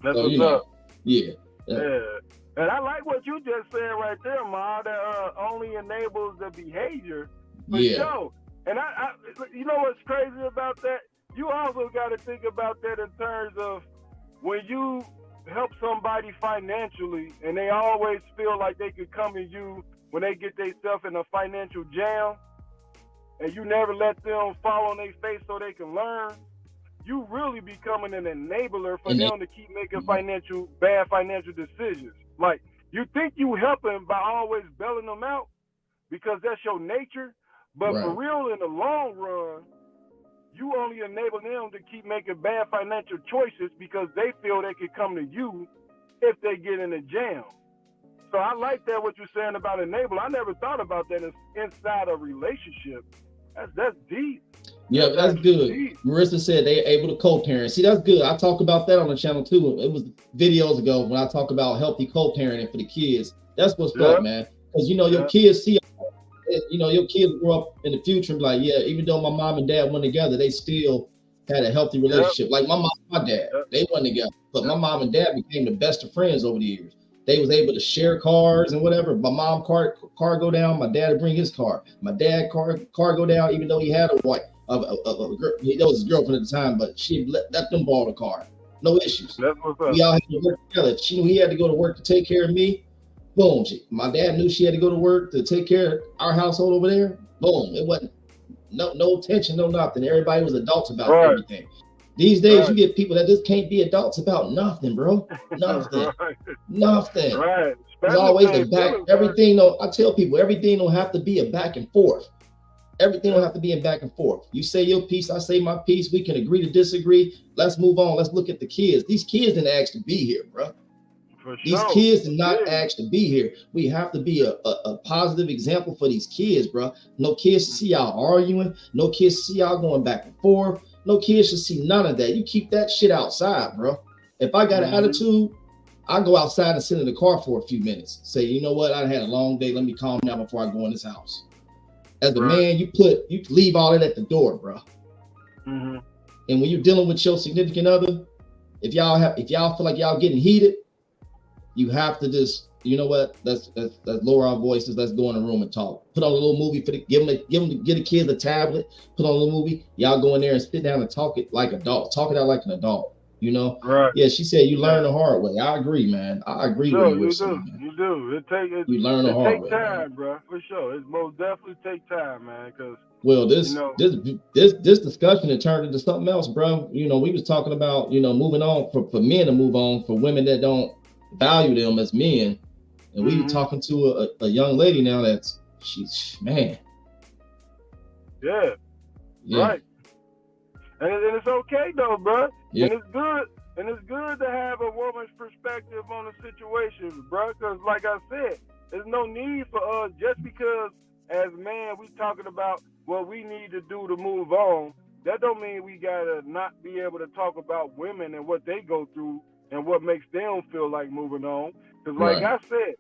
That's what's up. Yeah. And I like what you just said right there, Ma, that only enables the behavior. For sure. And I you know what's crazy about that? You also got to think about that in terms of when you help somebody financially and they always feel like they could come to you when they get themselves in a financial jam and you never let them fall on their face so they can learn, you really becoming an enabler for them to keep making bad financial decisions. Like, you think you helping by always bailing them out because that's your nature, but for real in the long run, you only enable them to keep making bad financial choices because they feel they can come to you if they get in a jam. So I like that what you're saying about enable. I never thought about that inside a relationship. That's deep. Yeah, that's good. Deep. Marissa said they're able to co-parent. See, that's good. I talk about that on the channel too. It was videos ago when I talk about healthy co-parenting for the kids. That's what's up, man. Because your kids see, your kids grow up in the future and be like, yeah, even though my mom and dad went together, they still had a healthy relationship. Like my mom and my dad, they went together, but my mom and dad became the best of friends over the years. They was able to share cars and whatever. My mom car go down, my dad would bring his car. My dad car go down, even though he had a wife. He was his girlfriend at the time, but she let them borrow the car. No issues. That's what's up. We all had to work together. If she knew he had to go to work to take care of me, boom. My dad knew she had to go to work to take care of our household over there. Boom. It wasn't no tension, no nothing. Everybody was adults about everything. These days, you get people that just can't be adults about nothing, bro. Nothing. Nothing. Right. There's always a back. Everything. I tell people everything don't have to be a back and forth. Everything don't have to be in back and forth. You say your piece, I say my piece. We can agree to disagree. Let's move on. Let's look at the kids. These kids didn't ask to be here, bro. These kids did not ask to be here. We have to be a positive example for these kids, bro. No kids to see y'all arguing. No kids to see y'all going back and forth. No kids should see none of that. You keep that shit outside, bro. If I got an attitude, I go outside and sit in the car for a few minutes. Say, you know what? I had a long day. Let me calm down before I go in this house. As a man, you leave all that at the door, bro. And when you're dealing with your significant other, if y'all feel like y'all getting heated, you have to just, you know what? Let's lower our voices. Let's go in the room and talk. Put on a little movie for get the kids a tablet. Put on a little movie. Y'all go in there and sit down and talk it like adults. Talk it out like an adult. You know? Right. Yeah, she said you learn the hard way. I agree, man. I agree with you. You do. You learn the hard way. It takes time, bro. For sure. It most definitely take time, man. Because this discussion had turned into something else, bro. We was talking about moving on for men to move on, for women that don't value them as men, and we were talking to a young lady now she's man. Yeah. Right. And it's okay though, bro. Yeah. And it's good to have a woman's perspective on the situation, bro. Because like I said, there's no need for us just because as men we talking about what we need to do to move on. That don't mean we gotta not be able to talk about women and what they go through and what makes them feel like moving on. Because like I said,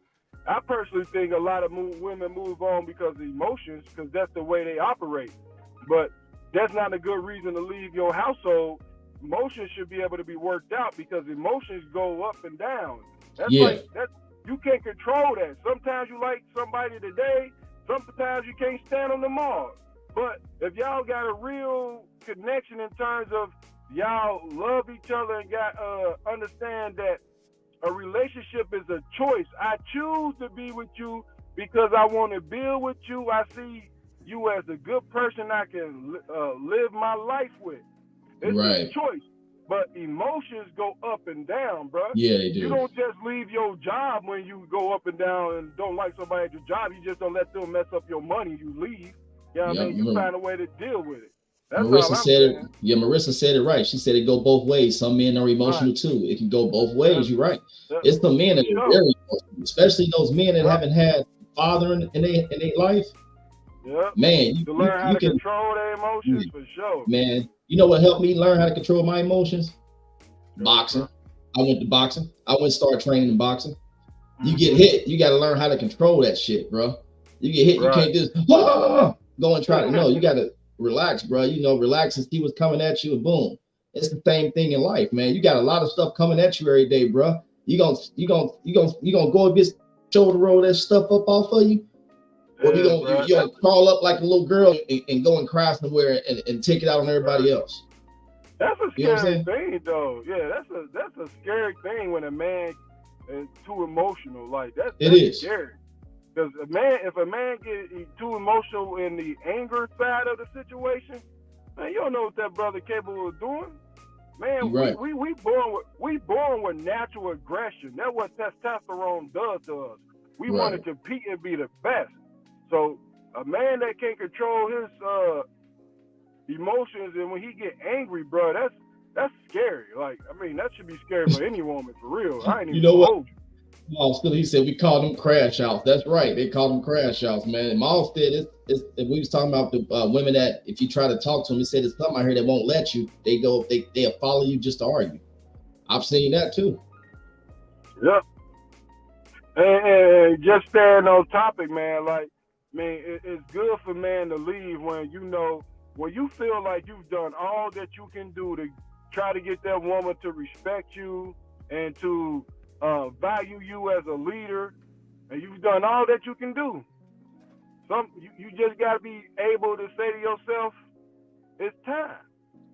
I personally think a lot of women move on because of emotions, because that's the way they operate. But that's not a good reason to leave your household. Emotions should be able to be worked out because emotions go up and down. You can't control that. Sometimes you like somebody today, sometimes you can't stand them tomorrow. But if y'all got a real connection in terms of y'all love each other and got understand that a relationship is a choice. I choose to be with you because I want to build with you. I see you as a good person I can live my life with. It's a choice. But emotions go up and down, bro. Yeah, they do. You don't just leave your job when you go up and down and don't like somebody at your job. You just don't let them mess up your money. You leave. You know what I mean? You find a way to deal with it. That's Marissa said it. Yeah, Marissa said it right. She said it go both ways. Some men are emotional too. It can go both ways. You're right. It's the men that are very emotional, especially those men that haven't had father in their life. Man, you learn how to control their emotions for sure. Man, you know what helped me learn how to control my emotions? Boxing. I went to boxing. I went to start training in boxing. You get hit, you got to learn how to control that shit, bro. You get hit, you can't just go and try to. No, you got to relax, bro. Relax and see what's coming at you, and boom. It's the same thing in life, man. You got a lot of stuff coming at you every day, bro. You gonna go against shoulder roll that stuff up off of you. Or you gonna crawl up like a little girl and go and cry somewhere and take it out on everybody else. That's a scary thing, though. Yeah, that's a scary thing when a man is too emotional. Like that's scary. Because if a man gets too emotional in the anger side of the situation, man, you don't know what that brother capable of doing. Man, we born with natural aggression. That's what testosterone does to us. We want to compete and be the best. So a man that can't control emotions, and when he get angry, bro, that's scary. Like, I mean, that should be scary for any woman, for real. I ain't even You know what? hold you. Maul still, he said we call them crash outs. That's right, they call them crash outs, man. And Maul said we was talking about the women that if you try to talk to them, he said it's something out here that won't let you. They'll follow you just to argue. I've seen that too. Yep. And just staying on topic, man. Like, I mean, it's good for man to leave when you feel like you've done all that you can do to try to get that woman to respect you and to value you as a leader, and you've done all that you can do. You just got to be able to say to yourself, it's time.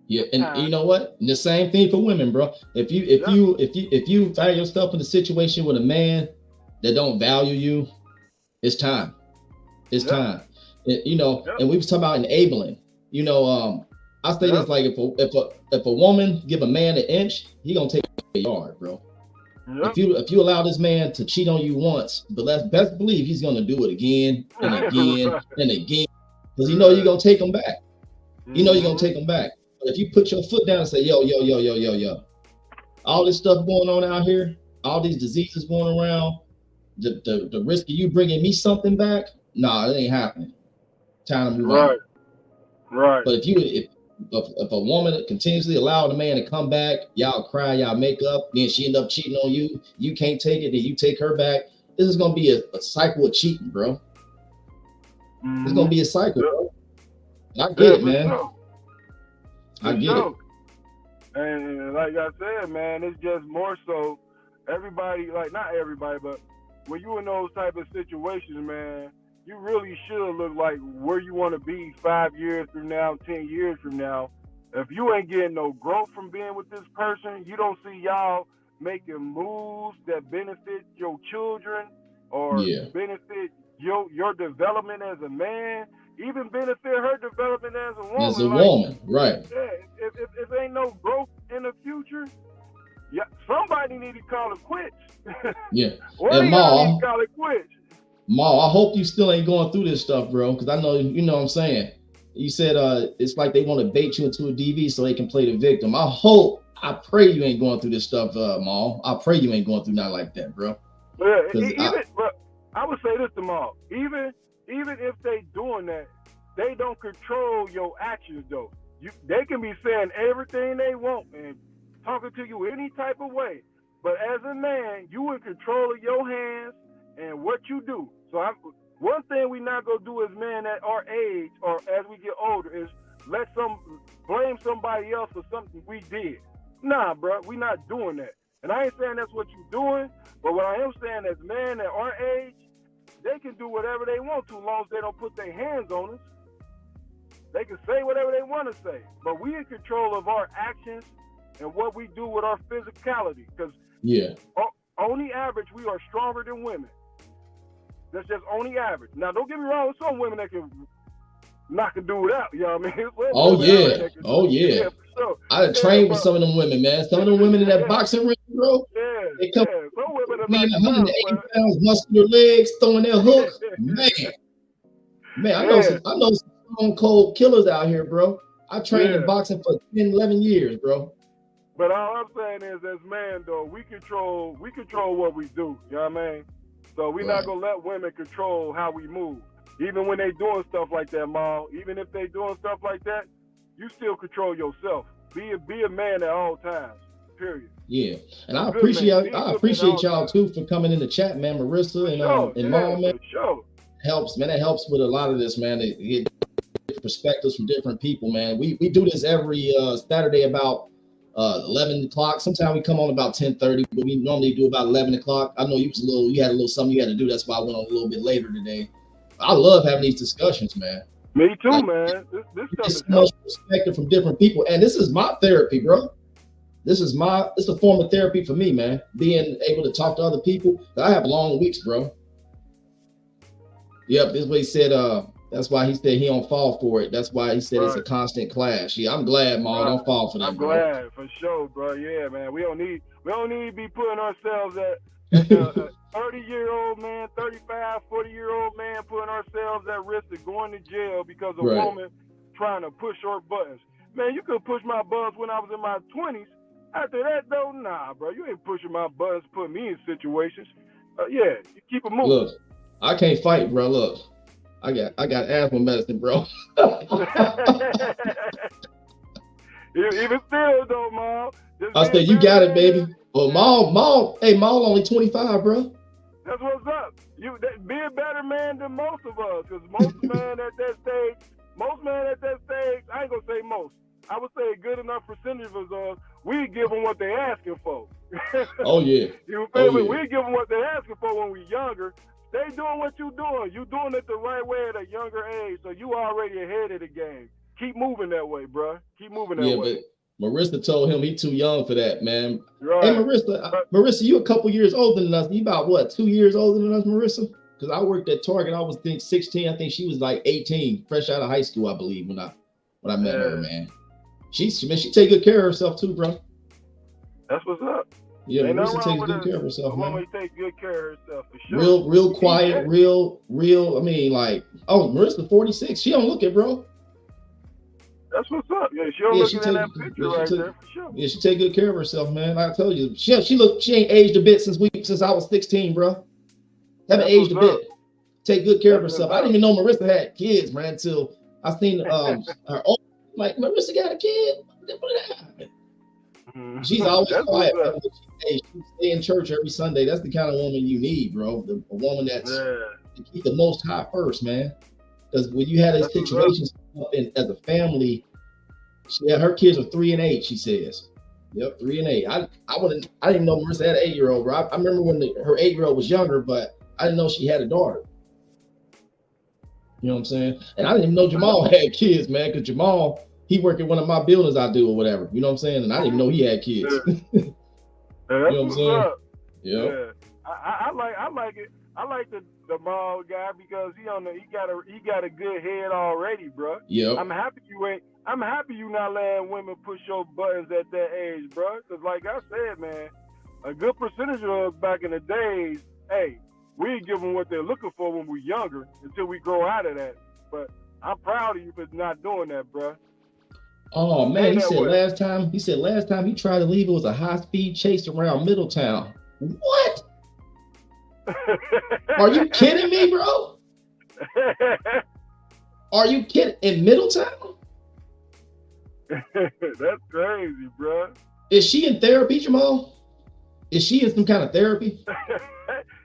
Yeah, and you know what? And the same thing for women, bro. If you find yourself in a situation with a man that don't value you, it's time. It's time. And we was talking about enabling. I say this, like if a woman give a man an inch, he gonna take a yard, bro. Yep. If you allow this man to cheat on you once, but let's best believe he's gonna do it again and again and again, because you're gonna take him back. You're gonna take him back. But if you put your foot down and say, yo, all this stuff going on out here, all these diseases going around, the risk of you bringing me something back, nah, it ain't happening. Time to move on. Right. But if a woman continuously allow the man to come back, y'all cry, y'all make up, then she end up cheating on you, you can't take it, then you take her back. This is gonna be a cycle of cheating, bro. Mm-hmm. It's gonna be a cycle, bro. I get it, man. Sure. I get it. And like I said, man, it's just more so everybody, like not everybody, but when you in those type of situations, man, you really should look like where you want to be 5 years from now, 10 years from now. If you ain't getting no growth from being with this person, you don't see y'all making moves that benefit your children or benefit your development as a man, even benefit her development as a woman. As a woman, right. Yeah, if ain't no growth in the future, somebody need to call it quits. Yeah. And Ma, need to call it quits. Ma, I hope you still ain't going through this stuff, bro, because I know you know what I'm saying. You said it's like they want to bait you into a DV so they can play the victim. I pray you ain't going through this stuff, Ma. I pray you ain't going through nothing like that, bro. Yeah, but I would say this to Ma. Even if they doing that, they don't control your actions, though. They can be saying everything they want and talking to you any type of way. But as a man, you in control of your hands and what you do. So one thing we not gonna do as men at our age or as we get older is blame somebody else for something we did. Nah, bro, we not doing that. And I ain't saying that's what you doing, but what I am saying as men at our age, they can do whatever they want to, as long as they don't put their hands on us. They can say whatever they want to say, but we in control of our actions and what we do with our physicality. Because on the average, we are stronger than women. That's just on the average. Now, don't get me wrong, some women that can knock a dude out. You know what I mean? Oh yeah. For sure. I trained with some of them women, man. Some of them women in that boxing ring, bro. They come, some women are like 180 pounds, muscular legs, throwing their hook. Man, I know some stone cold killers out here, bro. I trained in boxing for 10, 11 years, bro. But all I'm saying is, as man, though, we control what we do. You know what I mean? So we're not gonna let women control how we move. Even when they doing stuff like that, Ma. Even if they doing stuff like that, you still control yourself. Be a man at all times. Period. Yeah, and I appreciate y'all too for coming in the chat, man. Marissa and Mom, man. Helps, man. It helps with a lot of this, man. To get different perspectives from different people, man. We do this every Saturday about 11 o'clock. Sometimes we come on about 10:30, but we normally do about 11 o'clock. I know you had a little something you had to do. That's why I went on a little bit later today. I love having these discussions, man. Me too, man. This stuff is so much perspective from different people, and this is my therapy, bro. It's a form of therapy for me, man. Being able to talk to other people. I have long weeks, bro. Yep, this is what he said. That's why he said he don't fall for it. That's why he said it's a constant clash. Yeah, I'm glad, Ma. Don't fall for that, I'm glad, for sure, bro. Yeah, man. We don't need to be putting ourselves at a 30-year-old man, 35, 40-year-old man, putting ourselves at risk of going to jail because a woman trying to push her buttons. Man, you could push my buttons when I was in my 20s. After that, though, nah, bro. You ain't pushing my buttons, putting me in situations. Yeah, you keep it moving. Look, I can't fight, bro. Look, I got asthma medicine, bro. Even still, though, Mom. I said, you got it, baby. Well, Mom, only 25, bro. That's what's up. Be a better man than most of us, because most men at that stage, I ain't gonna say most. I would say a good enough percentage of us, we give them what they asking for. Oh yeah. You feel me? We give them what they asking for when we younger. They doing what you doing. You doing it the right way at a younger age, so you already ahead of the game. Keep moving that way, bro. Keep moving that way. But Marissa told him he too young for that, man. Right. Hey, Marissa, you a couple years older than us. You about what, 2 years older than us, Marissa? Because I worked at Target. I was 16. I think she was like 18, fresh out of high school, I believe, when I met her, man. She take good care of herself too, bro. That's what's up. Yeah, Marissa takes good care of herself, man. Woman takes good care of herself for sure. Real quiet, real. I mean, like, Marissa 46. She don't look it, bro. That's what's up. Yeah, she don't look at that picture right there for sure. Yeah, she take good care of herself, man. I tell you, she ain't aged a bit since I was 16, bro. Haven't aged a bit. Take good care of herself. I didn't even know Marissa had kids, man, until I seen her. Like, Marissa got a kid. What happened? She's always quiet. She stay in church every Sunday. That's the kind of woman you need, bro. A woman that's to keep the Most High first, man. Because when you had these situations as a family, her kids are 3 and 8. She says, "Yep, 3 and 8." I didn't know Marissa had an 8-year-old, bro. I remember when her 8-year-old was younger, but I didn't know she had a daughter. You know what I'm saying? And I didn't even know Jamal had kids, man. Because Jamal, he work at one of my buildings I do or whatever. You know what I'm saying? And I didn't even know he had kids. You know what I'm saying? Yeah. I like it. I like the bald guy because he got a good head already, bro. Yeah. I'm happy you not letting women push your buttons at that age, bro. Because like I said, man, a good percentage of us back in the days, hey, we give them what they're looking for when we're younger until we grow out of that. But I'm proud of you for not doing that, bro. Oh man, he said last time he tried to leave, it was a high-speed chase around Middletown. What? Are you kidding me, bro? Are you kidding? In Middletown? That's crazy, bro. Is she in therapy, Jamal? Is she in some kind of therapy?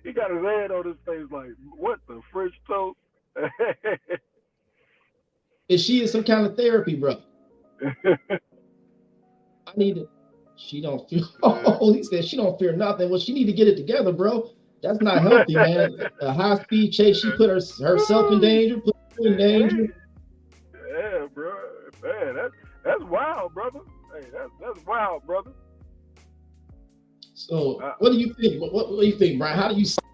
He got his head on his face like, what the French toast? Is she in some kind of therapy, bro? She don't feel. Oh, he said she don't fear nothing. Well, she need to get it together, bro. That's not healthy, man. A high-speed chase, she put herself in danger, put her in danger. Yeah, bro. Man, that's wild, brother. Hey, that's wild, brother. So, what do you think? What do you think, Brian? How do you solve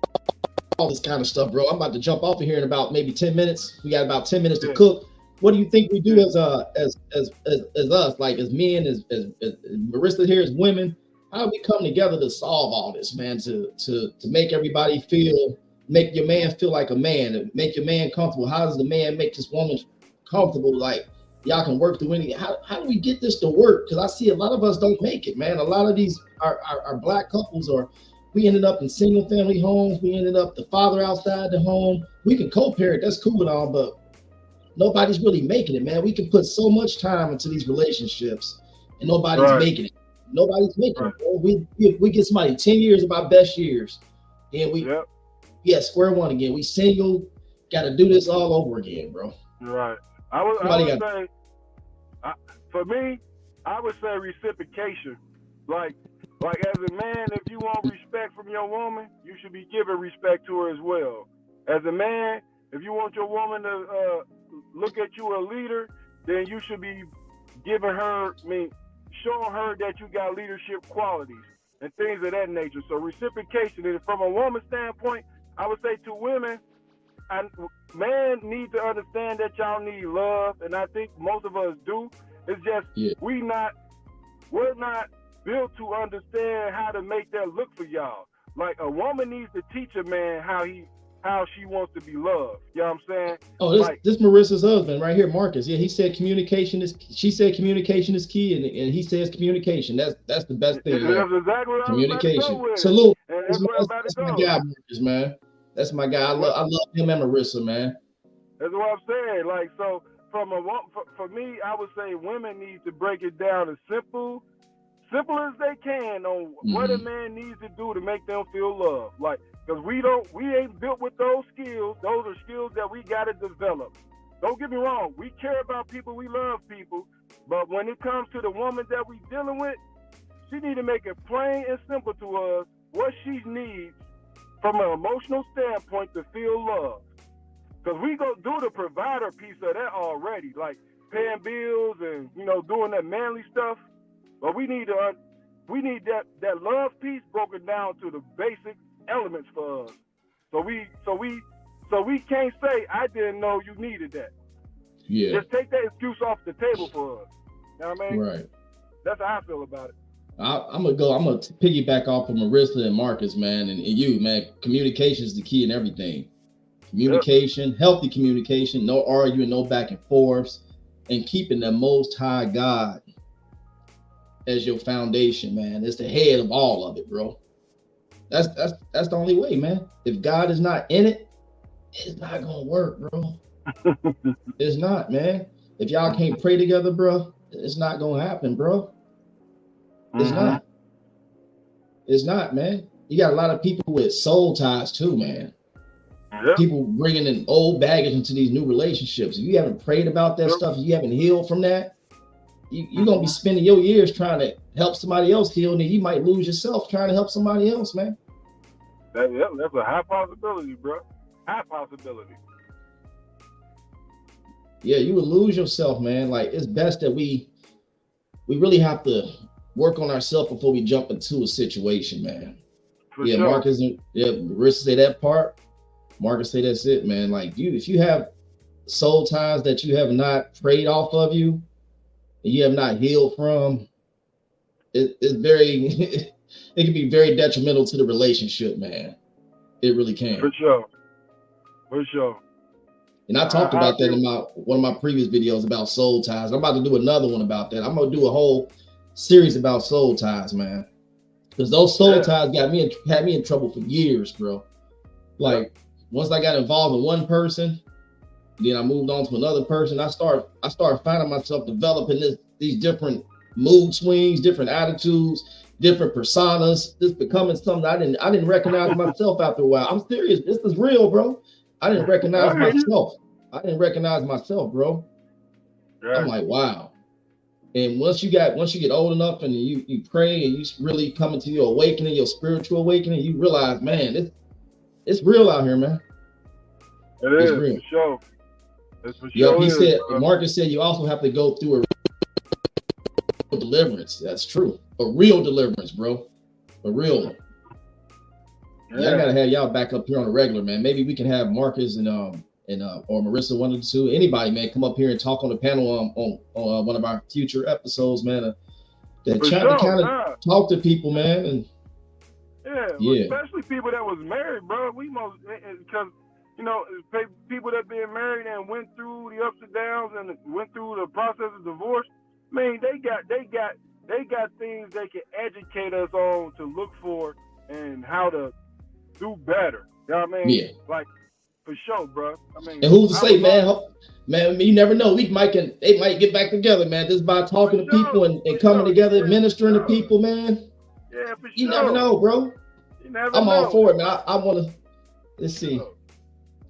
all this kind of stuff, bro? I'm about to jump off of here in about maybe 10 minutes. We got about 10 minutes to cook. What do you think we do as us, like as men, as Marissa here, as women? How do we come together to solve all this, man? To make everybody make your man feel like a man, and make your man comfortable. How does the man make this woman comfortable? Like y'all can work through anything. How do we get this to work? Because I see a lot of us don't make it, man. A lot of these our black couples we ended up in single family homes. We ended up the father outside the home. We can co-parent, that's cool and all, but nobody's really making it, man. We can put so much time into these relationships and nobody's making it. Nobody's making it. Bro. We get somebody 10 years of our best years and we at square one again. We single, got to do this all over again, bro. Right. For me, I would say reciprocation. Like as a man, if you want respect from your woman, you should be giving respect to her as well. As a man, if you want your woman to look at you a leader, then you should be giving her, showing her that you got leadership qualities and things of that nature. So reciprocation, and from a woman's standpoint, I would say to women, men need to understand that y'all need love, and I think most of us do. It's just we're not built to understand how to make that look for y'all. Like a woman needs to teach a man how he how she wants to be loved. You know what I'm saying? Oh, this Marissa's husband right here, Marcus. Yeah, he said communication is. She said communication is key, and he says communication. That's the best thing. That's exactly what communication. I was about to go with. Salute. And that's what I'm about to go. My guy, Marcus, man. That's my guy. I love him and Marissa, man. That's what I'm saying. Like, so for me, I would say women need to break it down as simple as they can on what a man needs to do to make them feel loved. Like, because we ain't built with those skills. Those are skills that we got to develop. Don't get me wrong. We care about people. We love people. But when it comes to the woman that we dealing with, she need to make it plain and simple to us what she needs from an emotional standpoint to feel loved. Because we go do the provider piece of that already, like paying bills and, doing that manly stuff. But we need that love piece broken down to the basic elements for us. So we can't say, I didn't know you needed that. Yeah. Just take that excuse off the table for us. You know what I mean? Right. That's how I feel about it. I'm gonna piggyback off of Marissa and Marcus, man, and you, man. Communication is the key in everything. Communication, healthy communication, no arguing, no back and forths, and keeping the Most High God as your foundation, man. It's the head of all of it, bro. That's the only way, man. If God is not in it, it's not gonna work, bro. It's not, man. If y'all can't pray together, bro, it's not gonna happen, bro. It's not. It's not, man. You got a lot of people with soul ties too, man. Yep. People bringing in old baggage into these new relationships. If you haven't prayed about that stuff, if you haven't healed from that, you're going to be spending your years trying to help somebody else heal, and then you might lose yourself trying to help somebody else, man. That's a high possibility, bro. High possibility. Yeah, you would lose yourself, man. Like, it's best that we really have to work on ourselves before we jump into a situation, man. For sure. Marcus, Marissa say that part. Marcus say that's it, man. Like, if you have soul ties that you have not prayed off of you, and you have not healed from, it's very, it can be very detrimental to the relationship, man. It really can. For sure. For sure. And I talked about that in one of my previous videos about soul ties. I'm about to do another one about that. I'm gonna do a whole series about soul ties, man. Because those soul ties had me in trouble for years, bro. Like, once I got involved in one person, then I moved on to another person. I started finding myself developing these different mood swings, different attitudes, different personas. This becoming something I didn't recognize myself after a while. I'm serious. This is real, bro. I didn't recognize myself. Bro. Yeah. I'm like, wow. And once you get old enough and you pray and you really come into your awakening, your spiritual awakening, you realize, man, it's real out here, man. It's real. For sure. It's for sure. He said, Marcus said you also have to go through a deliverance. That's true. A real deliverance, bro. A real one. Yeah, I gotta have y'all back up here on the regular, man. Maybe we can have Marcus and or Marissa, one of the two, anybody, man, come up here and talk on the panel on one of our future episodes, man. That trying to kind of talk to people, man, and especially people that was married, bro. We most because people that been married and went through the ups and downs and went through the process of divorce. I mean, they got things they can educate us on to look for and how to do better. You know what I mean? Yeah. Like, for sure, bro. I mean, and who's to say, man? Man, you never know. They might get back together, man. Just by talking to people and coming together, ministering to people, man. Yeah, for sure. You never know, bro. I'm all for it, man. I want to. Let's see.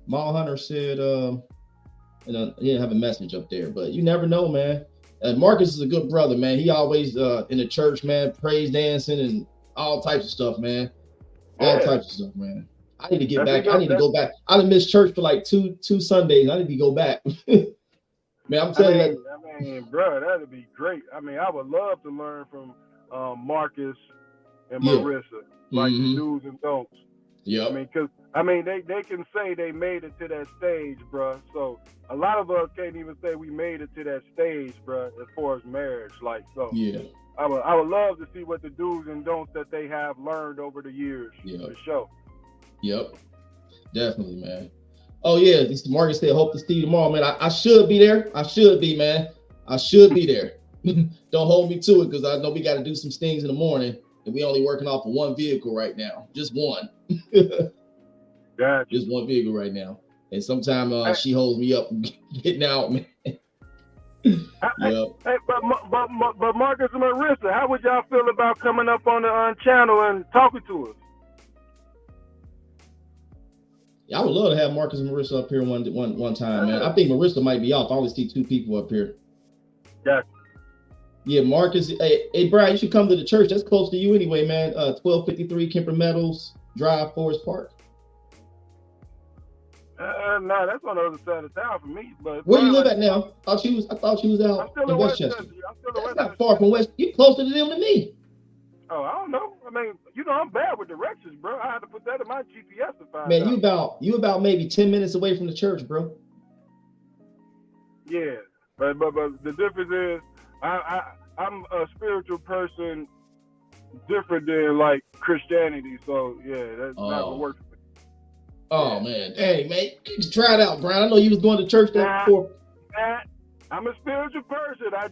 Maul Hunter said, he didn't have a message up there, but you never know, man. Marcus is a good brother, man. He always in the church, man, praise dancing and all types of stuff, man. All types of stuff, man. I need to get back. I need to go back. I done missed church for like two Sundays. I need to go back. Man, I'm telling you. I mean, bro, that'd be great. I mean, I would love to learn from Marcus and Marissa, like the do's and don'ts. Yeah. I mean, because they can say they made it to that stage, bro. So a lot of us can't even say we made it to that stage, bro, as far as marriage. Like, so yeah. I would love to see what the do's and don'ts that they have learned over the years. Yeah. For sure. Yep. Definitely, man. Oh yeah, this Marcus said, hope to see you tomorrow, man. I should be there. I should be, man. I should be there. Don't hold me to it because I know we got to do some things in the morning, and we only working off of one vehicle right now, just one. Gotcha. Just one vehicle right now, and sometimes she holds me up from getting out, man. Yep. Hey, but Marcus and Marissa, how would y'all feel about coming up on the channel and talking to us? Yeah, I would love to have Marcus and Marissa up here one time, man. I think Marissa might be off. I only see 2 people up here. Gotcha. Yeah, Marcus. Hey, Brian, you should come to the church. That's close to you anyway, man. 1253 Kemper Meadows Drive, Forest Park. No, that's on the other side of town for me. But where you live at now? I thought you was out in Westchester. That's not far from West. You closer to them than me. Oh, I don't know. I mean, I'm bad with directions, bro. I had to put that in my GPS to find Man, out. you about maybe 10 minutes away from the church, bro. Yeah, but the difference is I'm a spiritual person, different than like Christianity. So yeah, that's not gonna work for me. Oh man, hey man, you can try it out, Brian. I know you was going to church there before. I'm a spiritual person. I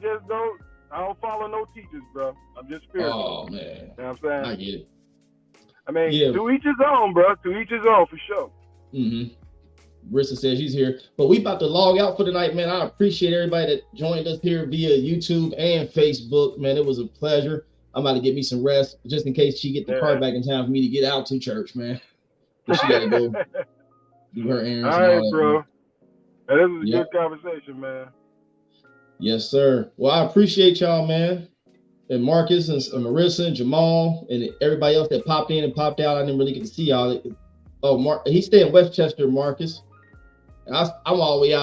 don't follow no teachers, bro. I'm just spiritual. Oh man, you know what I'm saying? I get it. I mean, to each his own, bro. To each his own, for sure. Marissa says she's here, but we about to log out for the night, man. I appreciate everybody that joined us here via YouTube and Facebook, man. It was a pleasure. I'm about to get me some rest, just in case she get the car back in time for me to get out to church, man. But she gotta go do her errands. All right, bro. Hey, this was a good conversation, man. Yes, sir. Well, I appreciate y'all, man. And Marcus and Marissa and Jamal and everybody else that popped in and popped out. I didn't really get to see y'all. Oh, he stayed in Westchester, Marcus. And I'm all the way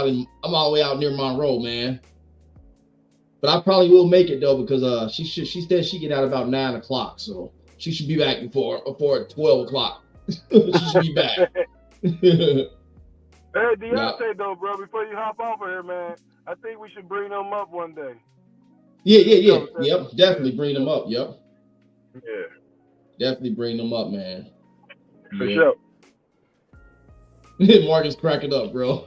out near Monroe, man. But I probably will make it though because she said she get out about 9 o'clock, so she should be back before 12 o'clock. She should be back. Hey, Deontay, though, bro, before you hop off of here, man, I think we should bring them up one day. Yeah. Yep, definitely bring them up. Yep. Yeah. Definitely bring them up, man. For sure. Marcus cracking up, bro.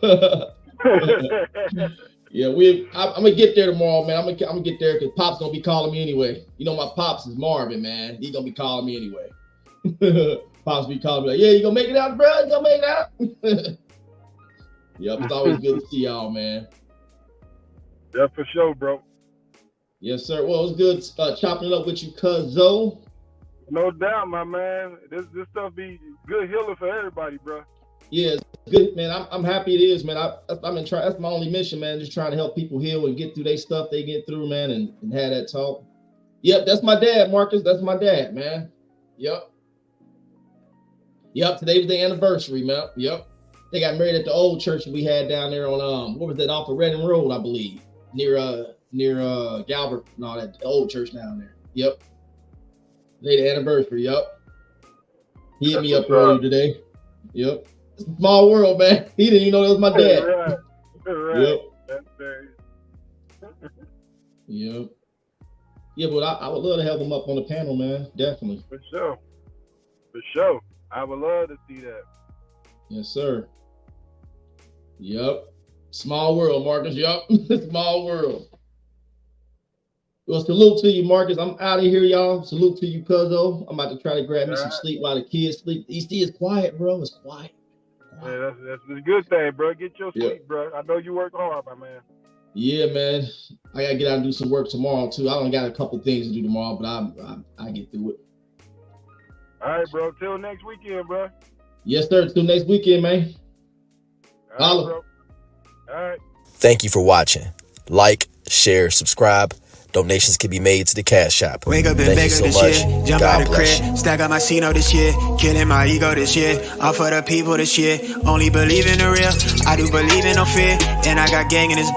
Yeah, I'm gonna get there tomorrow, man. I'm gonna get there because Pop's gonna be calling me anyway. You know, my Pops is Marvin, man. He's gonna be calling me anyway. Pops be calling me like, yeah, you gonna make it out, bro? You gonna make it out? Yep, it's always good to see y'all, man. Yeah, for sure, bro. Yes, sir. Well, it was good chopping it up with you, Cuzzo. No doubt, my man. This stuff be good healing for everybody, bro. Yeah, it's good, man. I'm happy it is, man. That's my only mission, man. Just trying to help people heal and get through their stuff they get through, man, and have that talk. Yep, that's my dad, Marcus. That's my dad, man. Yep. Today was the anniversary, man. Yep. They got married at the old church that we had down there on what was that, off of Redding Road, I believe, near Galbert and all that, the old church down there. Yep. Today the anniversary. Yep. He hit me up earlier today. Yep. It's a small world, man. He didn't even know that was my dad. Right. Yep. That's Yep. Yeah, but I would love to have him up on the panel, man. Definitely. For sure. I would love to see that. Yes, sir. Yep. Small world, Marcus. Yep. Small world. Well, salute to you, Marcus. I'm out of here, y'all. Salute to you, Cuzzo. I'm about to try to grab me some sleep while the kids sleep. EC is quiet, bro. It's quiet. Yeah, that's a good thing, bro. Get your sleep, bro. I know you work hard, my man. Yeah, man. I gotta get out and do some work tomorrow too. I only got a couple things to do tomorrow, but I get through it. All right, bro. Till next weekend, bro. Yes, sir. Till next weekend, man. All right, bro. All right. Thank you for watching. Like, share, subscribe. Donations can be made to the Cash App. Wake up and Thank beg you up so this much. shit. Jump God out the bless crib. you. Stack up my Cino this year. Killing my ego this year. All for the people this year. Only believe in the real. I do believe in no fear. And I got gang in this.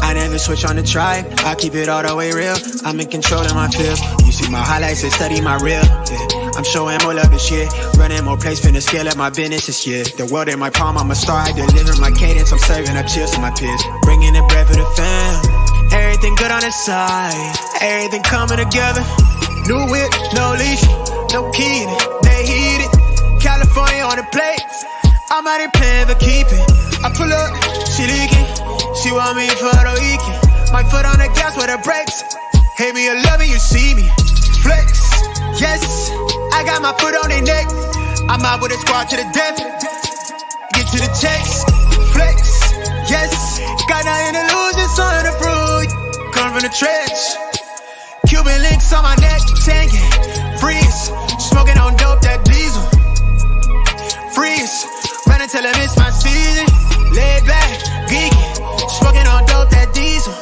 I never switch on the tribe. I keep it all the way real. I'm in control of my field. You see my highlights and study my reel. Yeah. I'm showing more love this year. Running more plays, finna scale up my business this year. The world in my palm, I'm a star. I deliver my cadence. I'm serving up cheers to my peers. Bringing the bread for the fam. Everything good on the side. Everything coming together. New whip, no leash, no key in it. They heat it. California on the plate. I'm out here playing but keep it. I pull up, she leaking. She want me for the weekend. My foot on the gas with the brakes. Hate me or love me, you see me. Flex, yes. I got my foot on their neck. I'm out with a squad to the death. Get to the checks. Flex, yes. Got nothing to lose, it's on the prove. Come from the trench. Cuban links on my neck, tanking. Freeze, smoking on dope, that diesel. Freeze, running till I miss my season. Lay back, geeking. Smoking on dope, that diesel.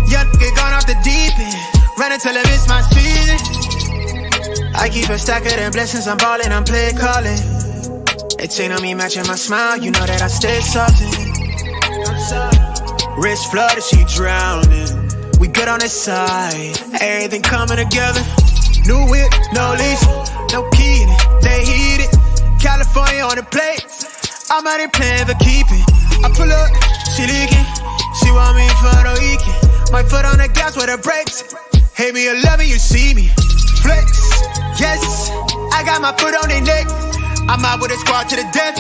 Young get gone off the deep end. Running till I miss my season. I keep a stack of them blessings, I'm ballin', I'm play callin'. They chain on me matching my smile, you know that I stay saltin'. Wrist flooded, she drowning. We good on this side, everything coming together. New whip, no lease, no key in it, they heat it. California on the plate, I'm out here playing but keep it. I pull up, she leaking, she want me for the weekend. My foot on the gas with the brakes. Hate me or love me, you see me. Flex, yes. I got my foot on their neck. I'm out with a squad to the death.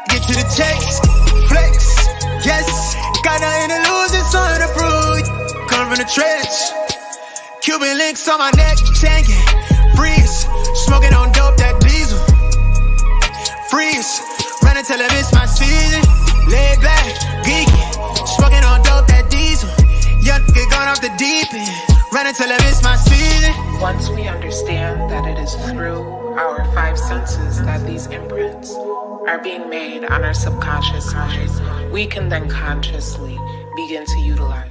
Get to the checks. Flex, yes. Got nothing to lose, it's on the prove. Come from the trench. Cuban links on my neck, tanking. Freeze, smoking on dope, that diesel. Freeze, running till I miss my season. Lay back, geeking. Smoking on dope, that diesel. Young get gone off the deep end. Running till I miss my season. Once we understand that it is through our five senses that these imprints are being made on our subconscious mind, we can then consciously begin to utilize